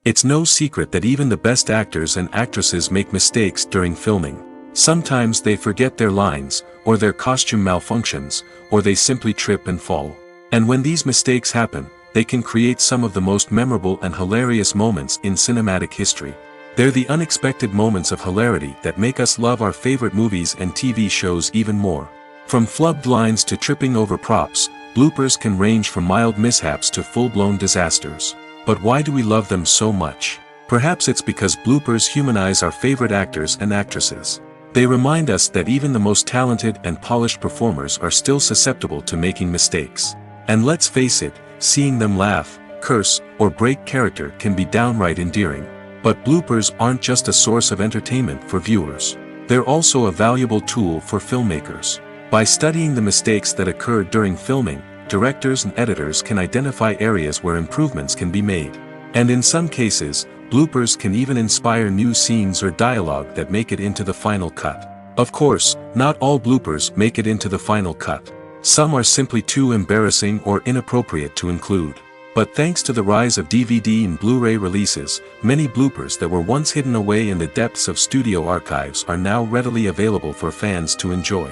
It's no secret that even the best actors and actresses make mistakes during filming. Sometimes they forget their lines, or their costume malfunctions, or they simply trip and fall. And when these mistakes happen, they can create some of the most memorable and hilarious moments in cinematic history. They're the unexpected moments of hilarity that make us love our favorite movies and TV shows even more. From flubbed lines to tripping over props, bloopers can range from mild mishaps to full-blown disasters. But why do we love them so much? Perhaps it's because bloopers humanize our favorite actors and actresses. They remind us that even the most talented and polished performers are still susceptible to making mistakes. And let's face it, seeing them laugh, curse, or break character can be downright endearing. But bloopers aren't just a source of entertainment for viewers. They're also a valuable tool for filmmakers. By studying the mistakes that occurred during filming, directors and editors can identify areas where improvements can be made. And in some cases, bloopers can even inspire new scenes or dialogue that make it into the final cut. Of course, not all bloopers make it into the final cut. Some are simply too embarrassing or inappropriate to include. But thanks to the rise of DVD and Blu-ray releases, many bloopers that were once hidden away in the depths of studio archives are now readily available for fans to enjoy.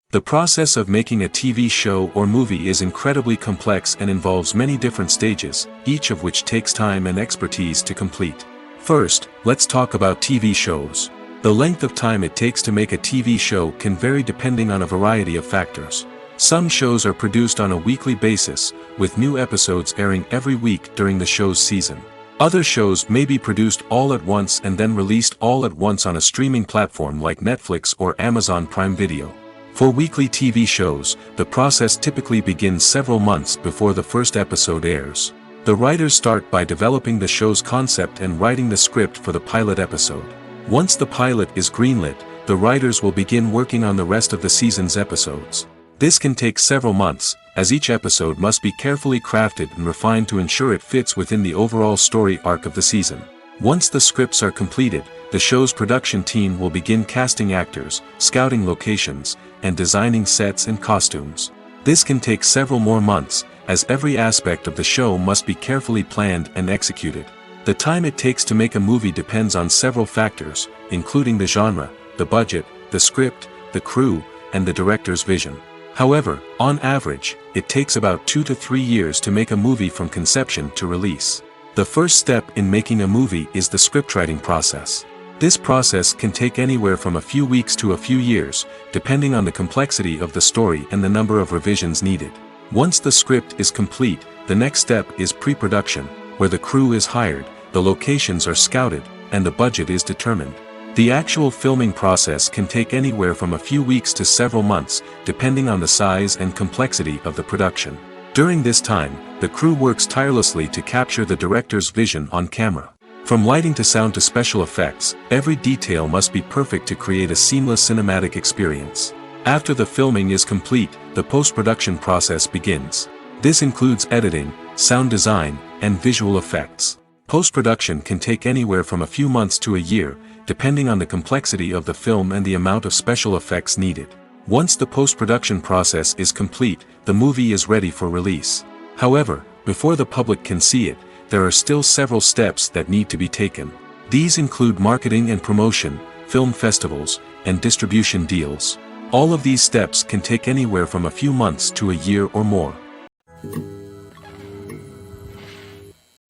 The process of making a TV show or movie is incredibly complex and involves many different stages, each of which takes time and expertise to complete. First, let's talk about TV shows. The length of time it takes to make a TV show can vary depending on a variety of factors. Some shows are produced on a weekly basis, with new episodes airing every week during the show's season. Other shows may be produced all at once and then released all at once on a streaming platform like Netflix or Amazon Prime Video. For weekly TV shows, the process typically begins several months before the first episode airs. The writers start by developing the show's concept and writing the script for the pilot episode. Once the pilot is greenlit, the writers will begin working on the rest of the season's episodes. This can take several months, as each episode must be carefully crafted and refined to ensure it fits within the overall story arc of the season. Once the scripts are completed, the show's production team will begin casting actors, scouting locations, and designing sets and costumes. This can take several more months, as every aspect of the show must be carefully planned and executed. The time it takes to make a movie depends on several factors, including the genre, the budget, the script, the crew, and the director's vision. However, on average, it takes about 2 to 3 years to make a movie from conception to release. The first step in making a movie is the scriptwriting process. This process can take anywhere from a few weeks to a few years, depending on the complexity of the story and the number of revisions needed. Once the script is complete, the next step is pre-production, where the crew is hired, the locations are scouted, and the budget is determined. The actual filming process can take anywhere from a few weeks to several months, depending on the size and complexity of the production. During this time, the crew works tirelessly to capture the director's vision on camera. From lighting to sound to special effects, every detail must be perfect to create a seamless cinematic experience. After the filming is complete, the post-production process begins. This includes editing, sound design, and visual effects. Post-production can take anywhere from a few months to a year, depending on the complexity of the film and the amount of special effects needed. Once the post-production process is complete, the movie is ready for release. However, before the public can see it, there are still several steps that need to be taken. These include marketing and promotion, film festivals, and distribution deals. All of these steps can take anywhere from a few months to a year or more.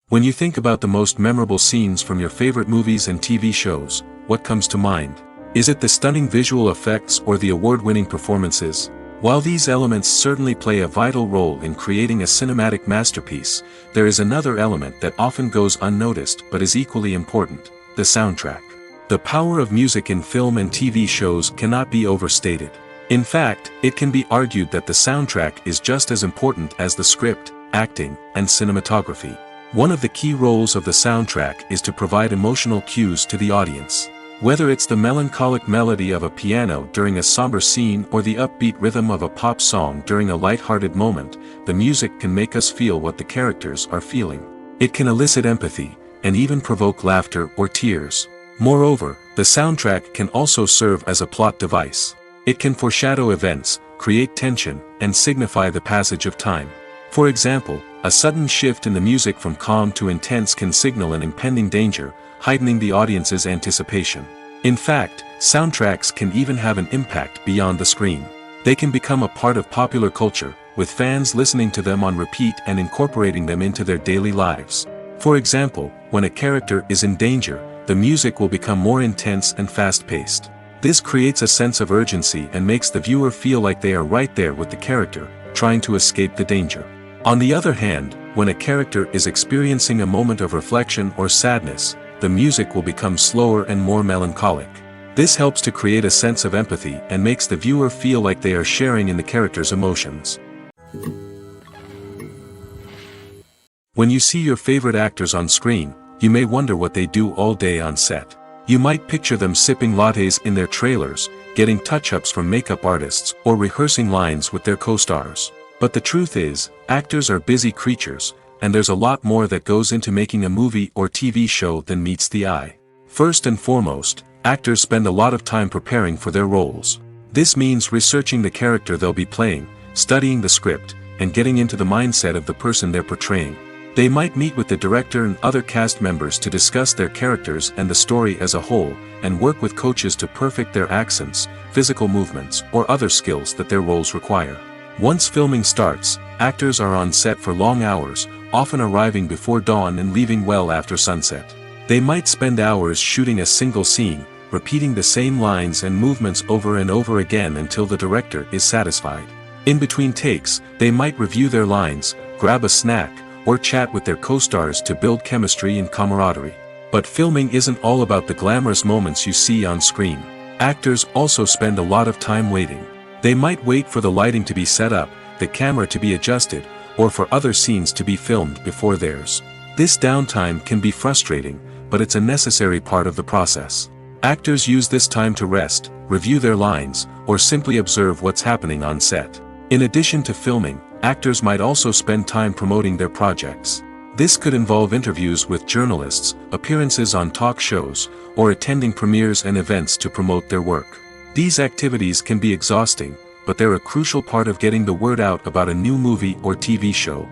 When you think about the most memorable scenes from your favorite movies and TV shows, what comes to mind? Is it the stunning visual effects or the award-winning performances? While these elements certainly play a vital role in creating a cinematic masterpiece, there is another element that often goes unnoticed but is equally important: the soundtrack. The power of music in film and TV shows cannot be overstated. In fact, it can be argued that the soundtrack is just as important as the script, acting, and cinematography. One of the key roles of the soundtrack is to provide emotional cues to the audience. Whether it's the melancholic melody of a piano during a somber scene or the upbeat rhythm of a pop song during a light-hearted moment, the music can make us feel what the characters are feeling. It can elicit empathy, and even provoke laughter or tears. Moreover, the soundtrack can also serve as a plot device. It can foreshadow events, create tension, and signify the passage of time. For example, a sudden shift in the music from calm to intense can signal an impending danger, heightening the audience's anticipation. In fact, soundtracks can even have an impact beyond the screen. They can become a part of popular culture, with fans listening to them on repeat and incorporating them into their daily lives. For example, when a character is in danger, the music will become more intense and fast-paced. This creates a sense of urgency and makes the viewer feel like they are right there with the character, trying to escape the danger. On the other hand, when a character is experiencing a moment of reflection or sadness, the music will become slower and more melancholic. This helps to create a sense of empathy and makes the viewer feel like they are sharing in the character's emotions. When you see your favorite actors on screen, you may wonder what they do all day on set. You might picture them sipping lattes in their trailers, getting touch-ups from makeup artists, or rehearsing lines with their co-stars. But the truth is, actors are busy creatures, and there's a lot more that goes into making a movie or TV show than meets the eye. First and foremost, actors spend a lot of time preparing for their roles. This means researching the character they'll be playing, studying the script, and getting into the mindset of the person they're portraying. They might meet with the director and other cast members to discuss their characters and the story as a whole, and work with coaches to perfect their accents, physical movements, or other skills that their roles require. Once filming starts, actors are on set for long hours, often arriving before dawn and leaving well after sunset. They might spend hours shooting a single scene, repeating the same lines and movements over and over again until the director is satisfied. In between takes, they might review their lines, grab a snack, or chat with their co-stars to build chemistry and camaraderie. But filming isn't all about the glamorous moments you see on screen. Actors also spend a lot of time waiting. They might wait for the lighting to be set up, the camera to be adjusted, or for other scenes to be filmed before theirs. This downtime can be frustrating, but it's a necessary part of the process. Actors use this time to rest, review their lines, or simply observe what's happening on set. In addition to filming, actors might also spend time promoting their projects. This could involve interviews with journalists, appearances on talk shows, or attending premieres and events to promote their work. These activities can be exhausting, but they're a crucial part of getting the word out about a new movie or TV show.